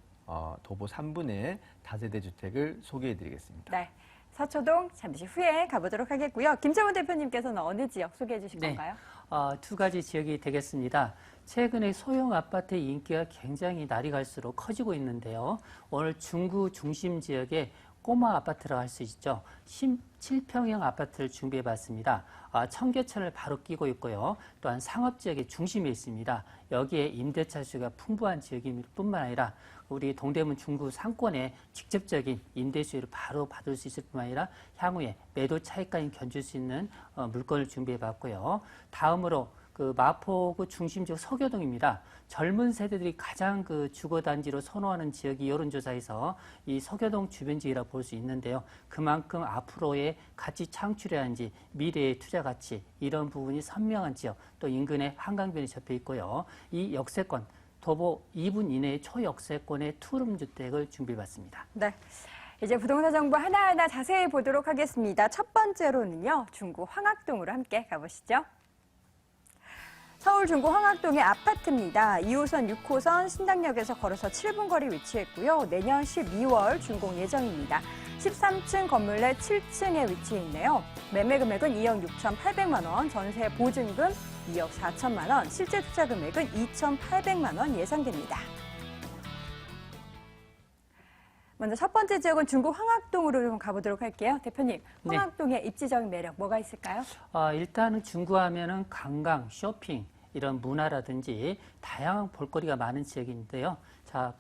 도보 3분의 다세대 주택을 소개해드리겠습니다. 네, 서초동 잠시 후에 가보도록 하겠고요. 김철문 대표님께서는 어느 지역 소개해 주실 건가요? 두 가지 지역이 되겠습니다. 최근에 소형 아파트의 인기가 굉장히 날이 갈수록 커지고 있는데요. 오늘 중구 중심 지역에 꼬마 아파트라고 할 수 있죠. 17평형 아파트를 준비해봤습니다. 청계천을 바로 끼고 있고요. 또한 상업지역의 중심에 있습니다. 여기에 임대차 수요가 풍부한 지역일 뿐만 아니라 우리 동대문 중구 상권에 직접적인 임대 수요를 바로 받을 수 있을 뿐만 아니라 향후에 매도 차익까지 견줄 수 있는 물건을 준비해봤고요. 다음으로 마포구 중심 지역 서교동입니다. 젊은 세대들이 가장 주거단지로 선호하는 지역이 여론조사에서 이 서교동 주변 지역이라고 볼 수 있는데요. 그만큼 앞으로의 가치 창출이라든지 미래의 투자 가치 이런 부분이 선명한 지역, 또 인근에 한강변이 접해 있고요. 이 역세권, 도보 2분 이내의 초역세권의 투룸 주택을 준비해봤습니다. 네. 이제 부동산 정보 하나하나 자세히 보도록 하겠습니다. 첫 번째로는요, 중구 황학동으로 함께 가보시죠. 서울 중구 황학동의 아파트입니다. 2호선, 6호선 신당역에서 걸어서 7분 거리 위치했고요. 내년 12월 준공 예정입니다. 13층 건물 내 7층에 위치해 있네요. 매매 금액은 2억 6,800만 원, 전세 보증금 2억 4천만 원, 실제 투자 금액은 2,800만 원 예상됩니다. 먼저 첫 번째 지역은 중구 황학동으로 좀 가보도록 할게요. 대표님, 황학동의 입지적인 매력 뭐가 있을까요? 일단은 중구하면은 관광, 쇼핑 이런 문화라든지 다양한 볼거리가 많은 지역인데요. 자,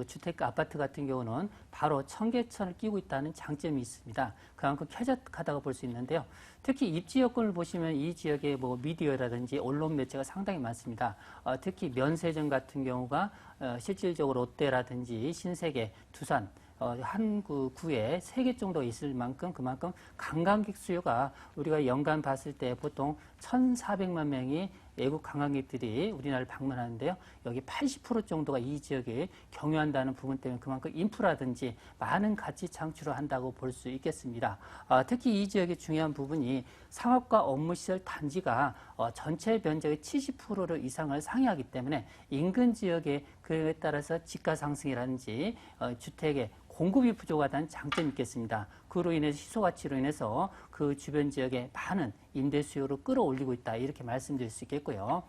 주택 아파트 같은 경우는 바로 청계천을 끼고 있다는 장점이 있습니다. 그만큼 쾌적하다고 볼 수 있는데요. 특히 입지 여건을 보시면 이 지역에 미디어라든지 언론 매체가 상당히 많습니다. 특히 면세점 같은 경우가 실질적으로 롯데라든지 신세계, 두산 한 구에 3개 정도 있을 만큼 그만큼 관광객 수요가 우리가 연간 봤을 때 보통 1,400만 명이 외국 관광객들이 우리나라를 방문하는데요. 여기 80% 정도가 이 지역에 경유한다는 부분 때문에 그만큼 인프라든지 많은 가치 창출을 한다고 볼 수 있겠습니다. 특히 이 지역의 중요한 부분이 상업과 업무시설 단지가 전체 면적의 70% 이상을 상회하기 때문에 인근 지역에 그에 따라서 집가 상승이라든지 주택의 공급이 부족하다는 장점이 있겠습니다. 그로 인해서 희소가치로 인해서 그 주변 지역에 많은 임대 수요를 끌어올리고 있다 이렇게 말씀드릴 수 있겠고요.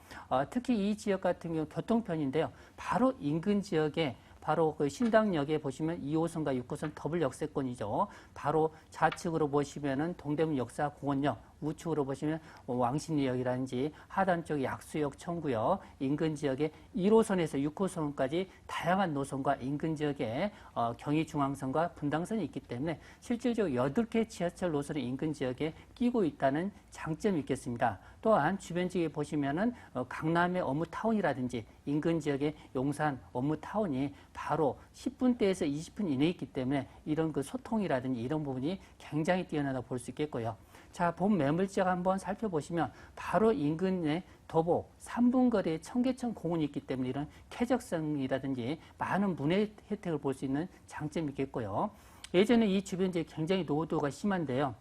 특히 이 지역 같은 경우 교통편인데요. 바로 인근 지역에 바로 신당역에 보시면 2호선과 6호선 더블 역세권이죠. 바로 좌측으로 보시면은 동대문 역사공원역, 우측으로 보시면 왕십리역이라든지 하단 쪽 약수역, 청구역, 인근 지역에 1호선에서 6호선까지 다양한 노선과 인근 지역에 경의중앙선과 분당선이 있기 때문에 실질적으로 8개 지하철 노선이 인근 지역에 끼고 있다는 장점이 있겠습니다. 또한 주변 지역에 보시면은 강남의 업무타운이라든지 인근 지역의 용산 업무타운이 바로 10분대에서 20분 이내에 있기 때문에 이런 소통이라든지 이런 부분이 굉장히 뛰어나다고 볼 수 있겠고요. 자, 본 매물지역 한번 살펴보시면 바로 인근에 도보 3분 거리에 청계천 공원이 있기 때문에 이런 쾌적성이라든지 많은 문화 혜택을 볼 수 있는 장점이 있겠고요. 예전에 이 주변 지역이 굉장히 노후도가 심한데요.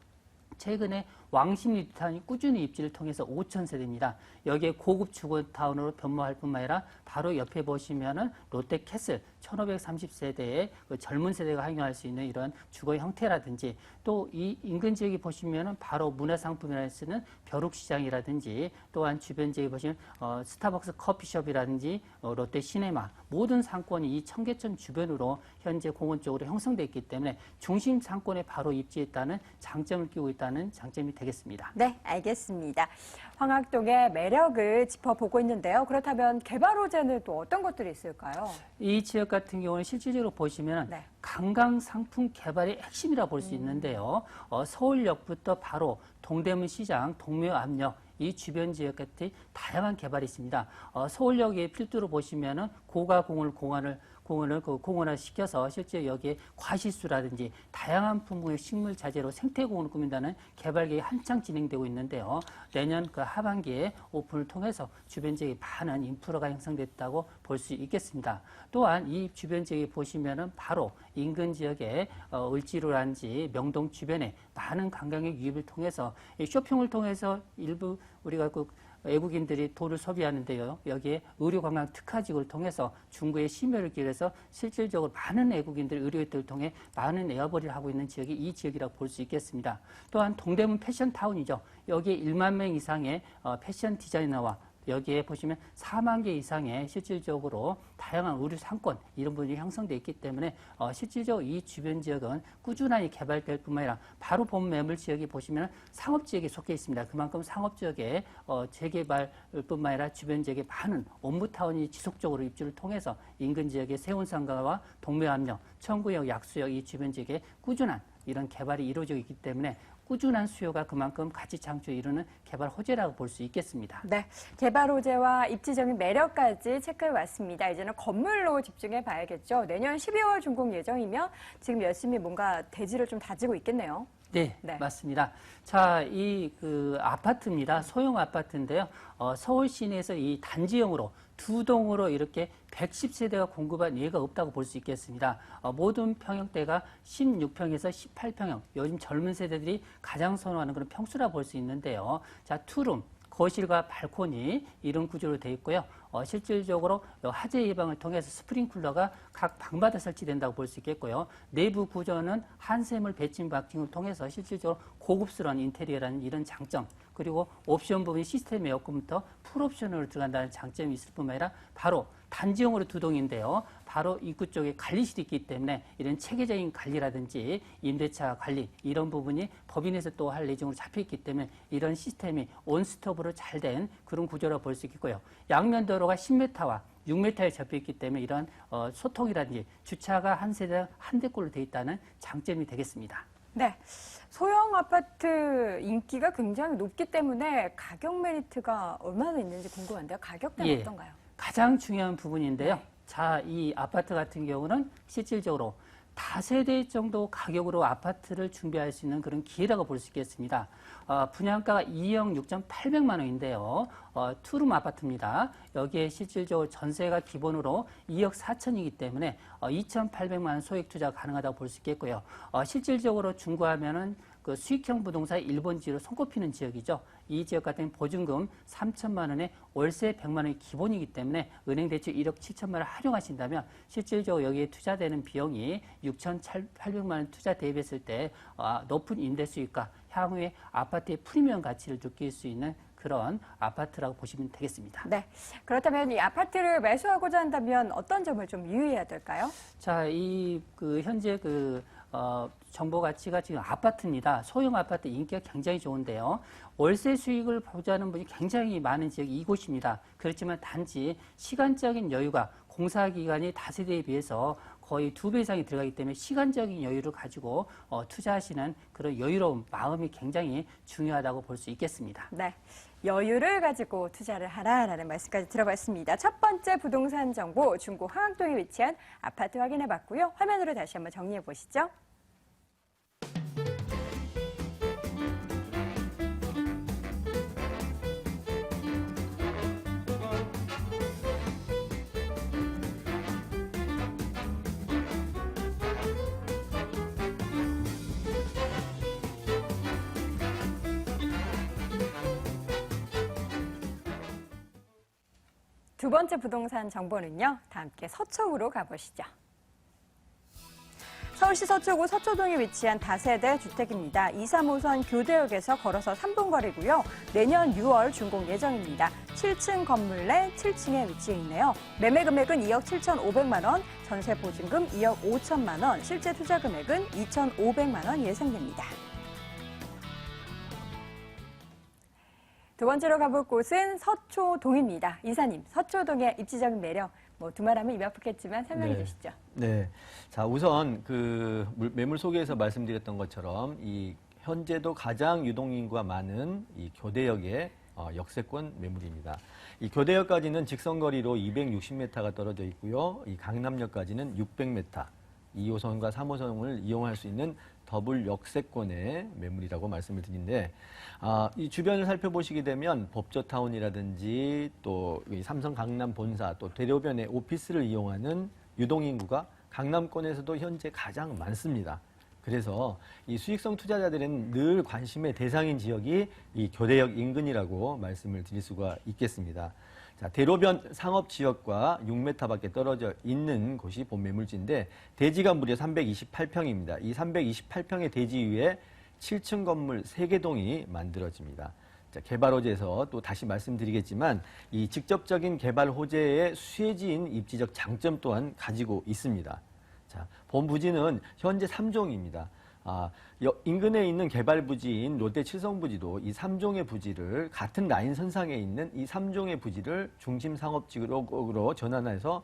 최근에 왕십 뉴타운이 꾸준히 입지를 통해서 5,000세대입니다. 여기에 고급 주거타운으로 변모할 뿐만 아니라 바로 옆에 보시면은 롯데캐슬 1,530세대의 그 젊은 세대가 활용할 수 있는 이런 주거 형태라든지 또 이 인근 지역에 보시면은 바로 문화상품이라 쓰는 벼룩시장이라든지 또한 주변 지역에 보시면 스타벅스 커피숍이라든지 롯데 시네마 모든 상권이 이 청계천 주변으로 현재 공원 쪽으로 형성되어 있기 때문에 중심 상권에 바로 입지했다는 장점을 끼고 있다는 장점이 되겠습니다. 네, 알겠습니다. 황학동의 매력을 짚어보고 있는데요. 그렇다면 개발 호재는 또 어떤 것들이 있을까요? 이 지역 같은 경우는 실질적으로 보시면 네. 관광 상품 개발의 핵심이라 볼 수 있는데요. 서울역부터 바로 동대문 시장, 동묘 압력 이 주변 지역 같은 다양한 개발이 있습니다. 서울역의 필두로 보시면은 고가공을 공원을 공원화시켜서 실제 여기에 과실수라든지 다양한 품목의 식물 자재로 생태공원을 꾸민다는 개발 계획이 한창 진행되고 있는데요. 내년 그 하반기에 오픈을 통해서 주변 지역에 많은 인프라가 형성됐다고 볼 수 있겠습니다. 또한 이 주변 지역에 보시면은 바로 인근 지역에 을지로라든지 명동 주변에 많은 관광객 유입을 통해서 이 쇼핑을 통해서 일부 우리가 그 외국인들이 돈을 소비하는데요. 여기에 의료관광 특화직을 통해서 중구의 심혈을 기울여서 실질적으로 많은 외국인들이 의료인들을 통해 많은 에어버리를 하고 있는 지역이 이 지역이라고 볼 수 있겠습니다. 또한 동대문 패션타운이죠. 여기에 1만 명 이상의 패션 디자이너와 여기에 보시면 4만 개 이상의 실질적으로 다양한 의류 상권 이런 부분이 형성되어 있기 때문에 실질적으로 이 주변 지역은 꾸준히 개발될 뿐만 아니라 바로 본 매물 지역이 보시면 상업 지역에 속해 있습니다. 그만큼 상업 지역의 재개발뿐만 아니라 주변 지역에 많은 옴부타운이 지속적으로 입주를 통해서 인근 지역의 세운상가와 동묘암역, 청구역, 약수역 이 주변 지역에 꾸준한 이런 개발이 이루어지고 있기 때문에 꾸준한 수요가 그만큼 가치 창출을 이루는 개발 호재라고 볼 수 있겠습니다. 네, 개발 호재와 입지적인 매력까지 체크해 왔습니다. 이제는 건물로 집중해 봐야겠죠. 내년 12월 준공 예정이면 지금 열심히 뭔가 대지를 좀 다지고 있겠네요. 네, 네. 맞습니다. 자, 이 아파트입니다. 소형 아파트인데요. 서울 시내에서 이 단지형으로 두 동으로 이렇게 110세대가 공급한 예가 없다고 볼 수 있겠습니다. 모든 평형대가 16평에서 18평형, 요즘 젊은 세대들이 가장 선호하는 그런 평수라 볼 수 있는데요. 자, 투룸, 거실과 발코니 이런 구조로 되어 있고요. 실질적으로 화재 예방을 통해서 스프링클러가 각 방마다 설치된다고 볼 수 있겠고요. 내부 구조는 한샘물 배칭 박칭을 통해서 실질적으로 고급스러운 인테리어라는 이런 장점, 그리고 옵션 부분이 시스템 에어컨부터 풀옵션으로 들어간다는 장점이 있을 뿐만 아니라 바로 단지형으로 두 동인데요. 바로 입구 쪽에 관리실이 있기 때문에 이런 체계적인 관리라든지 임대차 관리 이런 부분이 법인에서 또 할 예정으로 잡혀 있기 때문에 이런 시스템이 온스톱으로 잘 된 그런 구조라고 볼 수 있겠고요. 양면 도로가 10m와 6m에 접혀 있기 때문에 이런 소통이라든지 주차가 한 세대 한 대꼴로 되어 있다는 장점이 되겠습니다. 네, 소형 아파트 인기가 굉장히 높기 때문에 가격 메리트가 얼마나 있는지 궁금한데요. 가격대는 어떤가요? 가장 중요한 부분인데요. 네. 자, 이 아파트 같은 경우는 실질적으로 다세대 정도 가격으로 아파트를 준비할 수 있는 그런 기회라고 볼 수 있겠습니다. 분양가가 2억 6,800만 원인데요. 투룸 아파트입니다. 여기에 실질적으로 전세가 기본으로 2억 4천이기 때문에 2,800만 원 소액 투자가 가능하다고 볼 수 있겠고요. 실질적으로 중고하면은 그 수익형 부동산의 1번지로 손꼽히는 지역이죠. 이 지역 같은 보증금 3천만 원에 월세 100만 원이 기본이기 때문에 은행 대출 1억 7천만 원을 활용하신다면 실질적으로 여기에 투자되는 비용이 6,800만 원 투자 대비했을 때 높은 임대 수익과 향후에 아파트의 프리미엄 가치를 느낄 수 있는 그런 아파트라고 보시면 되겠습니다. 네, 그렇다면 이 아파트를 매수하고자 한다면 어떤 점을 좀 유의해야 될까요? 자, 현재 정보 가치가 지금 아파트입니다. 소형 아파트 인기가 굉장히 좋은데요. 월세 수익을 보자는 분이 굉장히 많은 지역이 이곳입니다. 그렇지만 단지 시간적인 여유가 공사 기간이 다세대에 비해서 거의 2배 이상이 들어가기 때문에 시간적인 여유를 가지고 투자하시는 그런 여유로운 마음이 굉장히 중요하다고 볼 수 있겠습니다. 네, 여유를 가지고 투자를 하라라는 말씀까지 들어봤습니다. 첫 번째 부동산 정보 중구 황학동에 위치한 아파트 확인해봤고요. 화면으로 다시 한번 정리해 보시죠. 두 번째 부동산 정보는요. 다 함께 서초구로 가보시죠. 서울시 서초구 서초동에 위치한 다세대 주택입니다. 2, 3호선 교대역에서 걸어서 3분 거리고요. 내년 6월 준공 예정입니다. 7층 건물 내 7층에 위치해 있네요. 매매 금액은 2억 7,500만 원, 전세 보증금 2억 5천만 원, 실제 투자 금액은 2,500만 원 예상됩니다. 두 번째로 가볼 곳은 서초동입니다. 이사님, 서초동의 입지적인 매력, 두말하면 입 아프겠지만 설명해 주시죠. 네. 자, 우선 매물 소개에서 말씀드렸던 것처럼 이 현재도 가장 유동인구가 많은 이 교대역의 역세권 매물입니다. 이 교대역까지는 직선거리로 260m가 떨어져 있고요. 이 강남역까지는 600m, 2호선과 3호선을 이용할 수 있는 더블 역세권의 매물이라고 말씀을 드리는데, 이 주변을 살펴보시게 되면 법저타운이라든지 또 삼성 강남 본사 또 대로변의 오피스를 이용하는 유동인구가 강남권에서도 현재 가장 많습니다. 그래서 이 수익성 투자자들은 늘 관심의 대상인 지역이 이 교대역 인근이라고 말씀을 드릴 수가 있겠습니다. 자, 대로변 상업지역과 6m밖에 떨어져 있는 곳이 본 매물지인데 대지가 무려 328평입니다. 이 328평의 대지 위에 7층 건물 3개 동이 만들어집니다. 자, 개발 호재에서 또 다시 말씀드리겠지만 이 직접적인 개발 호재의 수혜지인 입지적 장점 또한 가지고 있습니다. 자, 본 부지는 현재 3종입니다. 인근에 있는 개발 부지인 롯데 칠성부지도 이 3종의 부지를 같은 라인 선상에 있는 이 3종의 부지를 중심 상업지역으로 전환해서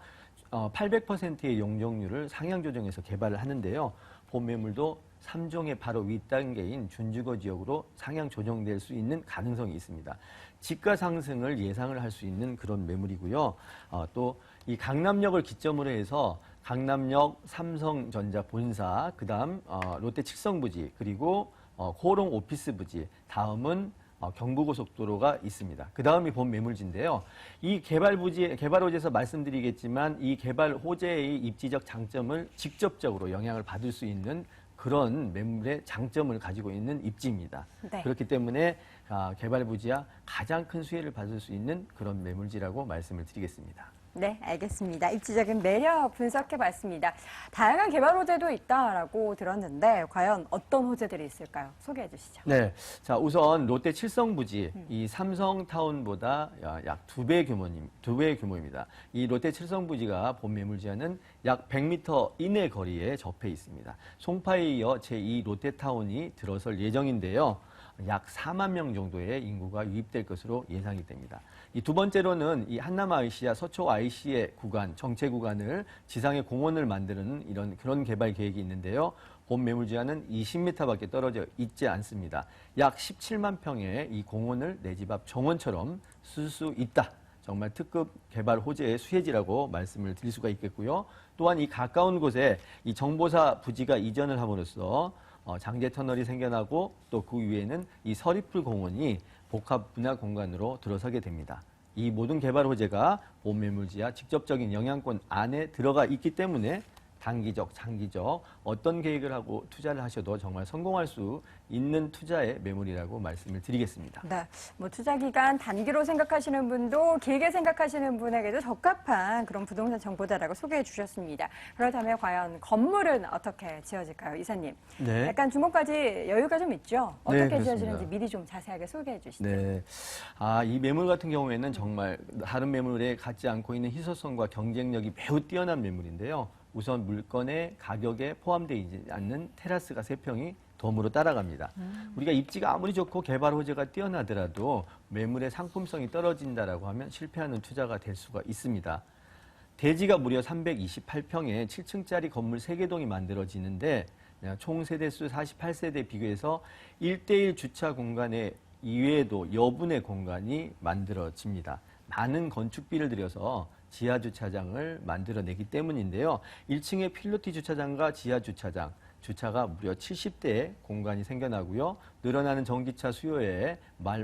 800%의 용적률을 상향 조정해서 개발을 하는데요. 본 매물도 3종의 바로 윗단계인 준주거 지역으로 상향 조정될 수 있는 가능성이 있습니다. 집가 상승을 예상을 할 수 있는 그런 매물이고요. 또 이 강남역을 기점으로 해서 강남역 삼성전자 본사, 그다음 롯데 칠성부지, 그리고 코오롱 오피스 부지, 다음은 경부고속도로가 있습니다. 그 다음이 본 매물지인데요. 이 개발 호재에서 말씀드리겠지만 이 개발 호재의 입지적 장점을 직접적으로 영향을 받을 수 있는 그런 매물의 장점을 가지고 있는 입지입니다. 네. 그렇기 때문에 개발 부지야 가장 큰 수혜를 받을 수 있는 그런 매물지라고 말씀을 드리겠습니다. 네, 알겠습니다. 입지적인 매력 분석해 봤습니다. 다양한 개발 호재도 있다라고 들었는데 과연 어떤 호재들이 있을까요? 소개해 주시죠. 네. 자, 우선 롯데 칠성부지, 이 삼성타운보다 약 2배 규모입니다. 이 롯데 칠성부지가 본 매물지와는 약 100m 이내 거리에 접해 있습니다. 송파에 이어 제2 롯데타운이 들어설 예정인데요. 약 4만 명 정도의 인구가 유입될 것으로 예상이 됩니다. 이 두 번째로는 이 한남 IC와 서초 IC의 구간, 정체 구간을 지상의 공원을 만드는 그런 개발 계획이 있는데요. 본 매물지와는 20m밖에 떨어져 있지 않습니다. 약 17만 평의 이 공원을 내 집 앞 정원처럼 쓸 수 있다. 정말 특급 개발 호재의 수혜지라고 말씀을 드릴 수가 있겠고요. 또한 이 가까운 곳에 이 정보사 부지가 이전을 함으로써 장제 터널이 생겨나고 또 그 위에는 이 서리풀 공원이 복합 문화 공간으로 들어서게 됩니다. 이 모든 개발 호재가 본 매물지와 직접적인 영향권 안에 들어가 있기 때문에 단기적, 장기적 어떤 계획을 하고 투자를 하셔도 정말 성공할 수 있는 투자의 매물이라고 말씀을 드리겠습니다. 네, 투자 기간 단기로 생각하시는 분도 길게 생각하시는 분에게도 적합한 그런 부동산 정보다라고 소개해 주셨습니다. 그렇다면 과연 건물은 어떻게 지어질까요, 이사님? 네. 약간 준공까지 여유가 좀 있죠? 어떻게 그렇습니다. 지어지는지 미리 좀 자세하게 소개해 주시죠. 네. 이 매물 같은 경우에는 정말 다른 매물에 갖지 않고 있는 희소성과 경쟁력이 매우 뛰어난 매물인데요. 우선 물건의 가격에 포함되어 있지 않는 테라스가 3평이 덤으로 따라갑니다. 우리가 입지가 아무리 좋고 개발 호재가 뛰어나더라도 매물의 상품성이 떨어진다라고 하면 실패하는 투자가 될 수가 있습니다. 대지가 무려 328평에 7층짜리 건물 3개 동이 만들어지는데 총 세대수 48세대 비교해서 1:1 주차 공간에 이외에도 여분의 공간이 만들어집니다. 많은 건축비를 들여서 지하 주차장을 만들어내기 때문인데요. 1층에 필로티 주차장과 지하 주차장, 주차가 무려 70대의 공간이 생겨나고요. 늘어나는 전기차 수요에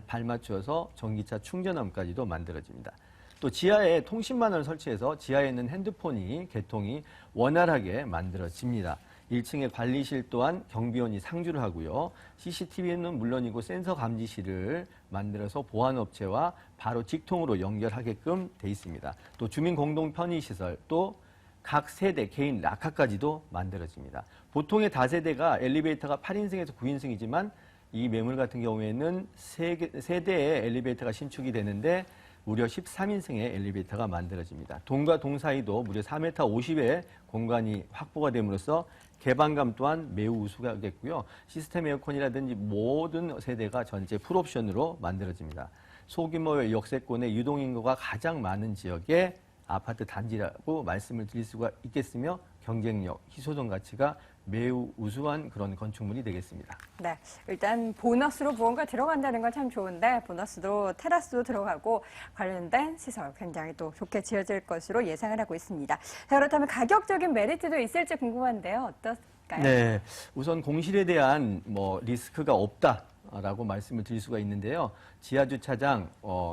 발맞추어서 전기차 충전함까지도 만들어집니다. 또 지하에 통신망을 설치해서 지하에 있는 핸드폰이 개통이 원활하게 만들어집니다. 1층의 관리실 또한 경비원이 상주를 하고요. CCTV는 물론이고 센서 감지실을 만들어서 보안업체와 바로 직통으로 연결하게끔 돼 있습니다. 또 주민 공동 편의시설, 또 각 세대 개인 락카까지도 만들어집니다. 보통의 다세대가 엘리베이터가 8인승에서 9인승이지만 이 매물 같은 경우에는 세 대의 엘리베이터가 신축이 되는데 무려 13인승의 엘리베이터가 만들어집니다. 동과 동 사이도 무려 4m 50의 공간이 확보가 됨으로써 개방감 또한 매우 우수하겠고요. 시스템 에어컨이라든지 모든 세대가 전체 풀옵션으로 만들어집니다. 소규모의 역세권의 유동인구가 가장 많은 지역의 아파트 단지라고 말씀을 드릴 수가 있겠으며 경쟁력, 희소성 가치가 매우 우수한 그런 건축물이 되겠습니다. 네, 일단 보너스로 무언가 들어간다는 건 참 좋은데 보너스도 테라스도 들어가고 관련된 시설 굉장히 또 좋게 지어질 것으로 예상을 하고 있습니다. 자, 그렇다면 가격적인 메리트도 있을지 궁금한데요. 어떨까요? 네, 우선 공실에 대한 리스크가 없다라고 말씀을 드릴 수가 있는데요. 지하 주차장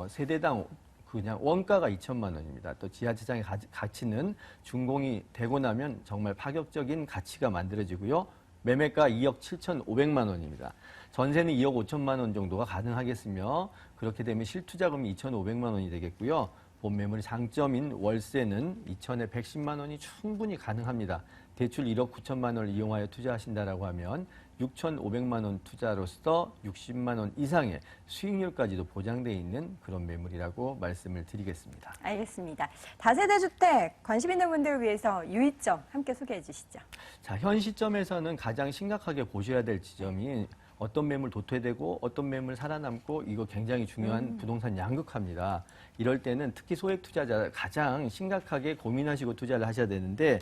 세대당 그냥 원가가 2천만 원입니다. 또 지하주차장의 가치는 준공이 되고 나면 정말 파격적인 가치가 만들어지고요. 매매가 2억 7,500만 원입니다. 전세는 2억 5천만 원 정도가 가능하겠으며 그렇게 되면 실투자금이 2,500만 원이 되겠고요. 본 매물의 장점인 월세는 2천에 110만 원이 충분히 가능합니다. 대출 1억 9천만 원을 이용하여 투자하신다라고 하면 6,500만 원 투자로서 60만 원 이상의 수익률까지도 보장되어 있는 그런 매물이라고 말씀을 드리겠습니다. 알겠습니다. 다세대 주택 관심 있는 분들을 위해서 유의점 함께 소개해 주시죠. 자, 현 시점에서는 가장 심각하게 보셔야 될 지점이 어떤 매물 도태되고 어떤 매물 살아남고 이거 굉장히 중요한 부동산 양극화입니다. 이럴 때는 특히 소액 투자자 가장 심각하게 고민하시고 투자를 하셔야 되는데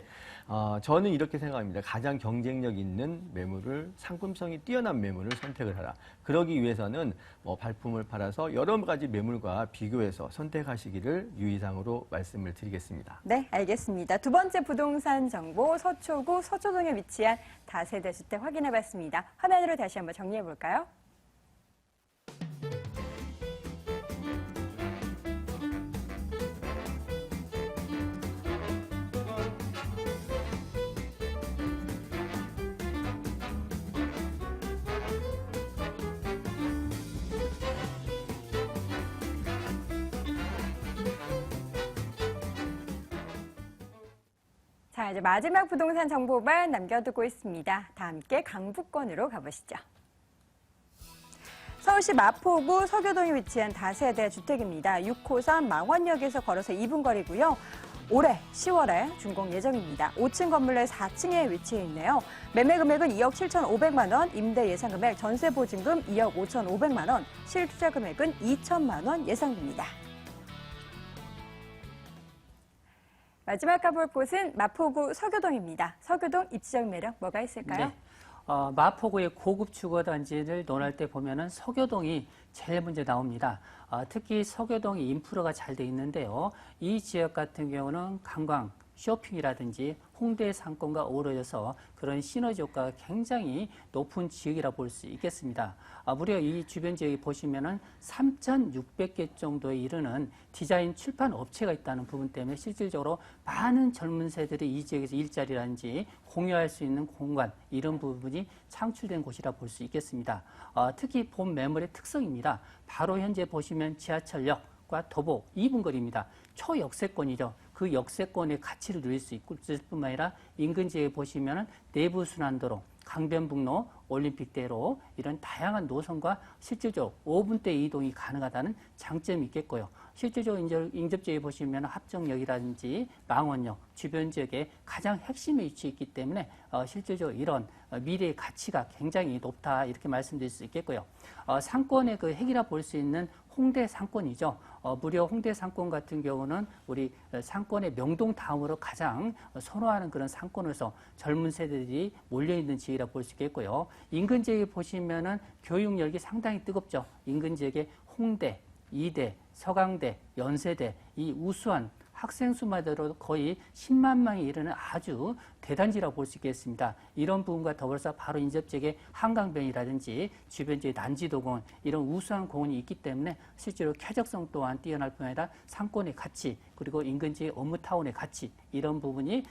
저는 이렇게 생각합니다. 가장 경쟁력 있는 매물을 상품성이 뛰어난 매물을 선택을 하라. 그러기 위해서는 발품을 팔아서 여러 가지 매물과 비교해서 선택하시기를 유의사항으로 말씀을 드리겠습니다. 네, 알겠습니다. 두 번째 부동산 정보 서초구 서초동에 위치한 다세대 주택 확인해 봤습니다. 화면으로 다시 한번 정리해 볼까요? 자, 이제 마지막 부동산 정보만 남겨두고 있습니다. 다 함께 강북권으로 가보시죠. 서울시 마포구 서교동에 위치한 다세대 주택입니다. 6호선 망원역에서 걸어서 2분 거리고요. 올해 10월에 준공 예정입니다. 5층 건물 내 4층에 위치해 있네요. 매매 금액은 2억 7,500만 원, 임대 예상 금액, 전세 보증금 2억 5,500만 원, 실투자 금액은 2천만 원 예상됩니다. 마지막 가볼 곳은 마포구 서교동입니다. 서교동 입지적 매력 뭐가 있을까요? 네. 마포구의 고급 주거단지를 논할 때 보면은 서교동이 제일 먼저 나옵니다. 특히 서교동이 인프라가 잘 돼 있는데요. 이 지역 같은 경우는 관광, 쇼핑이라든지 홍대 상권과 어우러져서 그런 시너지 효과가 굉장히 높은 지역이라 볼 수 있겠습니다. 무려 이 주변 지역에 보시면은 3,600개 정도에 이르는 디자인 출판 업체가 있다는 부분 때문에 실질적으로 많은 젊은 세들이 이 지역에서 일자리라든지 공유할 수 있는 공간 이런 부분이 창출된 곳이라 볼 수 있겠습니다. 특히 본 매물의 특성입니다. 바로 현재 보시면 지하철역과 도보 2분 거리입니다. 초역세권이죠. 그 역세권의 가치를 누릴 수 있을 뿐만 아니라 인근 지역에 보시면 내부 순환도로, 강변북로, 올림픽대로 이런 다양한 노선과 실질적으로 5분대 이동이 가능하다는 장점이 있겠고요. 실질적으로 인접지역에 보시면 합정역이라든지 망원역, 주변 지역에 가장 핵심에 위치해 있기 때문에 실질적으로 이런 미래의 가치가 굉장히 높다 이렇게 말씀드릴 수 있겠고요. 상권의 그 핵이라 볼 수 있는 홍대 상권이죠. 무려 홍대 상권 같은 경우는 우리 상권의 명동 다음으로 가장 선호하는 그런 상권으로서 젊은 세대들이 몰려있는 지역이라 볼 수 있겠고요. 인근 지역에 보시면은 교육열기 상당히 뜨겁죠. 인근 지역에 홍대, 이대, 서강대, 연세대 이 우수한 학생 수만으로도 거의 10만 명이 이르는 아주 대단지라고 볼 수 있겠습니다. 이런 부분과 더불어서 바로 인접 지역에 한강변이라든지 주변 지역 난지도공원 이런 우수한 공원이 있기 때문에 실제로 쾌적성 또한 뛰어날 뿐 아니라 상권의 가치 그리고 인근 지역 업무타운의 가치 이런 부분이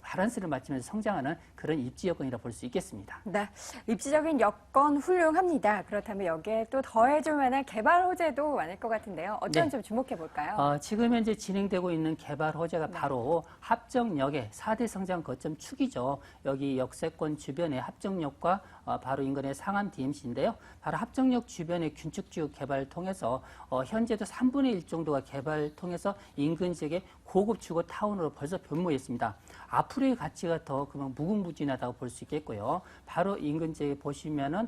바란스를 맞추면서 성장하는 그런 입지 여건이라 볼 수 있겠습니다. 네, 입지적인 여건 훌륭합니다. 그렇다면 여기에 또 더해줄 만한 개발 호재도 많을 것 같은데요. 어떤 네. 점 주목해 볼까요? 지금 현재 진행되고 있는 개발 호재가 바로 합정역의 4대 성장 거점 축이죠. 여기 역세권 주변의 합정역과 바로 인근의 상암 DMC인데요. 바로 합정역 주변의 균축지역 개발을 통해서 현재도 3분의 1 정도가 개발 통해서 인근 지역의 고급 주거 타운으로 벌써 변모했습니다. 앞으로의 가치가 더 그만 무궁무진하다고 볼 수 있겠고요. 바로 인근 지역에 보시면은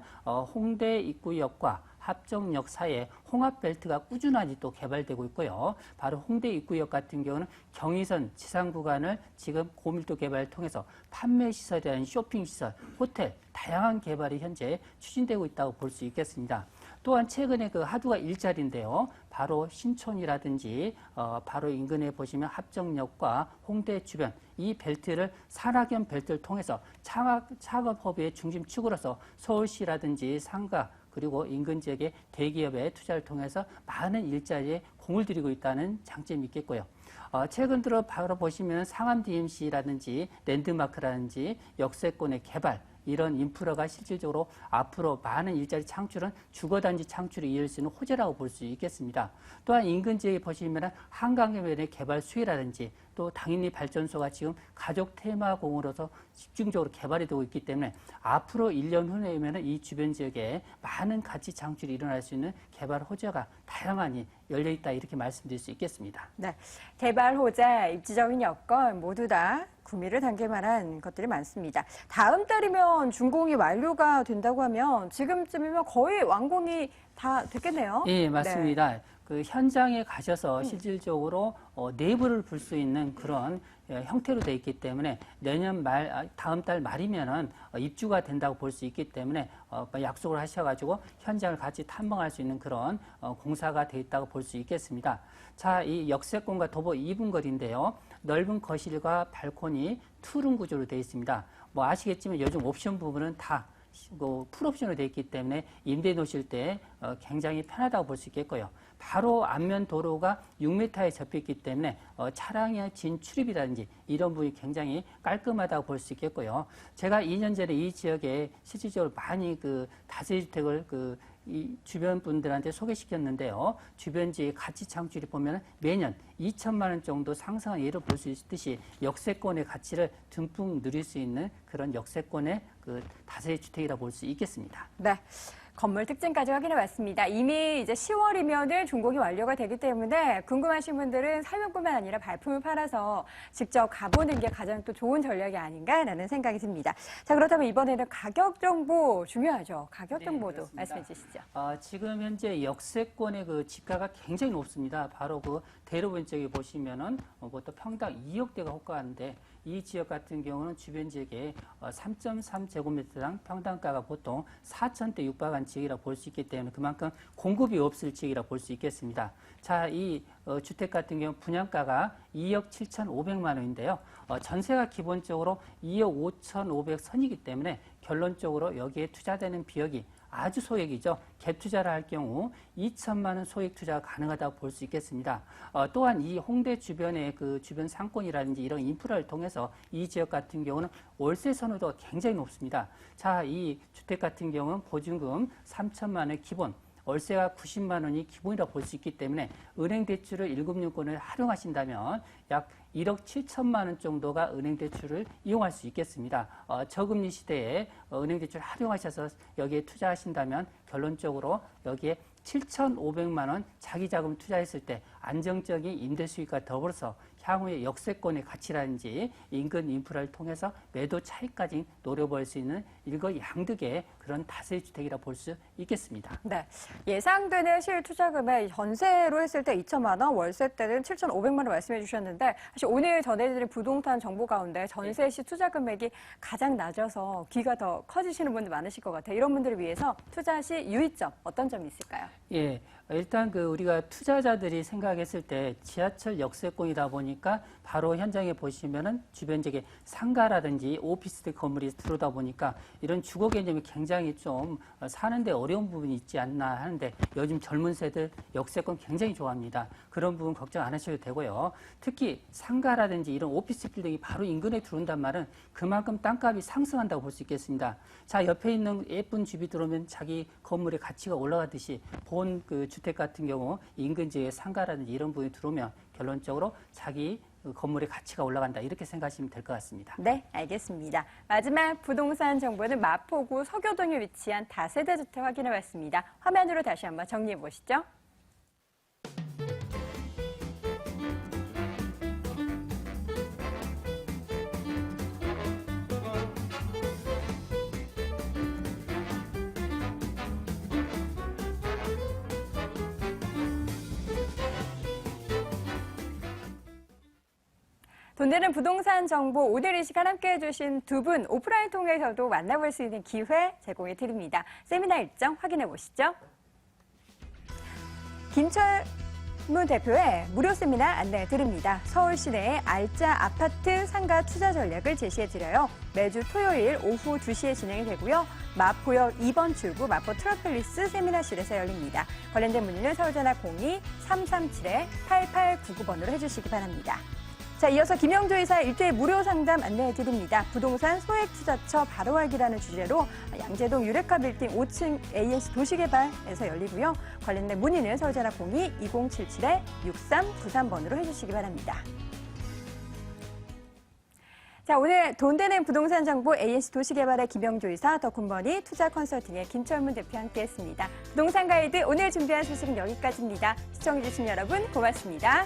홍대 입구역과 합정역 사이에 홍합벨트가 꾸준하게 또 개발되고 있고요. 바로 홍대 입구역 같은 경우는 경의선 지상 구간을 지금 고밀도 개발을 통해서 판매 시설이라는 쇼핑 시설, 호텔 다양한 개발이 현재 추진되고 있다고 볼 수 있겠습니다. 또한 최근에 그 화두가 일자리인데요. 바로 신촌이라든지 바로 인근에 보시면 합정역과 홍대 주변 이 벨트를 산학연 벨트를 통해서 창업허브의 중심축으로서 서울시라든지 상가 그리고 인근 지역의 대기업의 투자를 통해서 많은 일자리에 공을 들이고 있다는 장점이 있겠고요. 최근 들어 바로 보시면 상암 DMC라든지 랜드마크라든지 역세권의 개발 이런 인프라가 실질적으로 앞으로 많은 일자리 창출은 주거단지 창출을 이을 수 있는 호재라고 볼 수 있겠습니다. 또한 인근 지역에 보시면 한강변의 개발 수혜라든지 또 당연히 발전소가 지금 가족 테마공으로서 집중적으로 개발이 되고 있기 때문에 앞으로 1년 후내면 이 주변 지역에 많은 가치 창출이 일어날 수 있는 개발 호재가 다양하니 열려있다 이렇게 말씀드릴 수 있겠습니다. 네, 개발 호재, 입지적인 여건 모두 다 구미를 당길 만한 것들이 많습니다. 다음 달이면 준공이 완료가 된다고 하면 지금쯤이면 거의 완공이 다 됐겠네요. 예, 맞습니다. 그 현장에 가셔서 실질적으로 내부를 볼 수 있는 그런 형태로 되어 있기 때문에 내년 말, 다음 달 말이면은 입주가 된다고 볼 수 있기 때문에 약속을 하셔가지고 현장을 같이 탐방할 수 있는 그런 공사가 되어 있다고 볼 수 있겠습니다. 자, 이 역세권과 도보 2분 거리인데요. 넓은 거실과 발코니 투룸 구조로 되어 있습니다. 뭐 아시겠지만 요즘 옵션 부분은 다 풀옵션으로 되어 있기 때문에 임대 놓으실 때 굉장히 편하다고 볼 수 있겠고요. 바로 앞면 도로가 6m에 접해 있기 때문에 차량의 진출입이라든지 이런 부분이 굉장히 깔끔하다고 볼 수 있겠고요. 제가 2년 전에 이 지역에 실질적으로 많이 그 다세주택을 이 주변 분들한테 소개시켰는데요. 주변 지역 가치 창출이 보면 매년 2천만 원 정도 상승한 예를 볼 수 있듯이 역세권의 가치를 듬뿍 누릴 수 있는 그런 역세권의 그 다세주택이라 볼 수 있겠습니다. 네. 건물 특징까지 확인해 봤습니다. 이미 이제 10월이면은 준공이 완료가 되기 때문에 궁금하신 분들은 설명뿐만 아니라 발품을 팔아서 직접 가보는 게 가장 또 좋은 전략이 아닌가라는 생각이 듭니다. 자, 그렇다면 이번에는 가격 정보 중요하죠. 가격 정보도 말씀해 주시죠. 지금 현재 역세권의 그 지가가 굉장히 높습니다. 바로 그 대로변 쪽에 보시면은 그것도 평당 2억대가 호가하는데 이 지역 같은 경우는 주변 지역에 3.3제곱미터당 평당가가 보통 4천대 육박한 지역이라 볼 수 있기 때문에 그만큼 공급이 없을 지역이라 볼 수 있겠습니다. 자, 이 주택 같은 경우 분양가가 2억 7,500만 원인데요. 전세가 기본적으로 2억 5,500선이기 때문에 결론적으로 여기에 투자되는 비용이 아주 소액이죠. 갭 투자를 할 경우 2천만 원 소액 투자가 가능하다고 볼 수 있겠습니다. 또한 이 홍대 주변의 그 주변 상권이라든지 이런 인프라를 통해서 이 지역 같은 경우는 월세 선호도가 굉장히 높습니다. 자, 이 주택 같은 경우는 보증금 3천만 원의 기본, 월세가 90만 원이 기본이라고 볼 수 있기 때문에 은행 대출을 1금융권을 활용하신다면 약 1억 7천만 원 정도가 은행 대출을 이용할 수 있겠습니다. 저금리 시대에 은행 대출을 활용하셔서 여기에 투자하신다면 결론적으로 여기에 7,500만 원 자기 자금 투자했을 때 안정적인 임대 수익과 더불어서 향후의 역세권의 가치라든지 인근 인프라를 통해서 매도 차익까지 노려볼 수 있는 일거양득의 그런 다세주택이라 볼 수 있겠습니다. 네, 예상되는 실투자금액 전세로 했을 때 2천만 원, 월세 때는 7,500만 원 말씀해 주셨는데 사실 오늘 전해드린 부동산 정보 가운데 전세 시 투자 금액이 가장 낮아서 귀가 더 커지시는 분들 많으실 것 같아요. 이런 분들을 위해서 투자 시 유의점 어떤 점이 있을까요? 예, 일단 우리가 투자자들이 생각했을 때 지하철 역세권이다 보니까 바로 현장에 보시면은 주변 지역에 상가라든지 오피스텔 건물이 들어오다 보니까 이런 주거 개념이 굉장히 좀 사는데 어려운 부분이 있지 않나 하는데 요즘 젊은 세대 역세권 굉장히 좋아합니다. 그런 부분 걱정 안 하셔도 되고요. 특히 상가라든지 이런 오피스 빌딩이 바로 인근에 들어온단 말은 그만큼 땅값이 상승한다고 볼 수 있겠습니다. 자, 옆에 있는 예쁜 집이 들어오면 자기 건물의 가치가 올라가듯이 본 주택 같은 경우 인근 지역에 상가라든지 이런 부분이 들어오면 결론적으로 자기 건물의 가치가 올라간다 이렇게 생각하시면 될 것 같습니다. 네, 알겠습니다. 마지막 부동산 정보는 마포구 서교동에 위치한 다세대 주택 확인해봤습니다. 화면으로 다시 한번 정리해 보시죠. 돈 되는 부동산 정보 오늘 이 시간 함께해 주신 두 분 오프라인 통해서도 만나볼 수 있는 기회 제공해 드립니다. 세미나 일정 확인해 보시죠. 김철문 대표의 무료 세미나 안내해 드립니다. 서울 시내의 알짜 아파트 상가 투자 전략을 제시해 드려요. 매주 토요일 오후 2시에 진행이 되고요. 마포역 2번 출구 마포 트러플리스 세미나실에서 열립니다. 관련된 문의는 서울전화 02-337-8899번으로 해주시기 바랍니다. 자, 이어서 김영조 이사 1대1 무료 상담 안내해 드립니다. 부동산 소액 투자처 바로 알기라는 주제로 양재동 유레카 빌딩 5층 ANC 도시개발에서 열리고요. 관련된 문의는 서울전화 02-2077-6393번으로 해주시기 바랍니다. 자, 오늘 돈 되는 부동산 정보 ANC 도시개발의 김영조 이사, 더 굿머니 투자 컨설팅의 김철문 대표 함께했습니다. 부동산 가이드 오늘 준비한 소식은 여기까지입니다. 시청해주신 여러분 고맙습니다.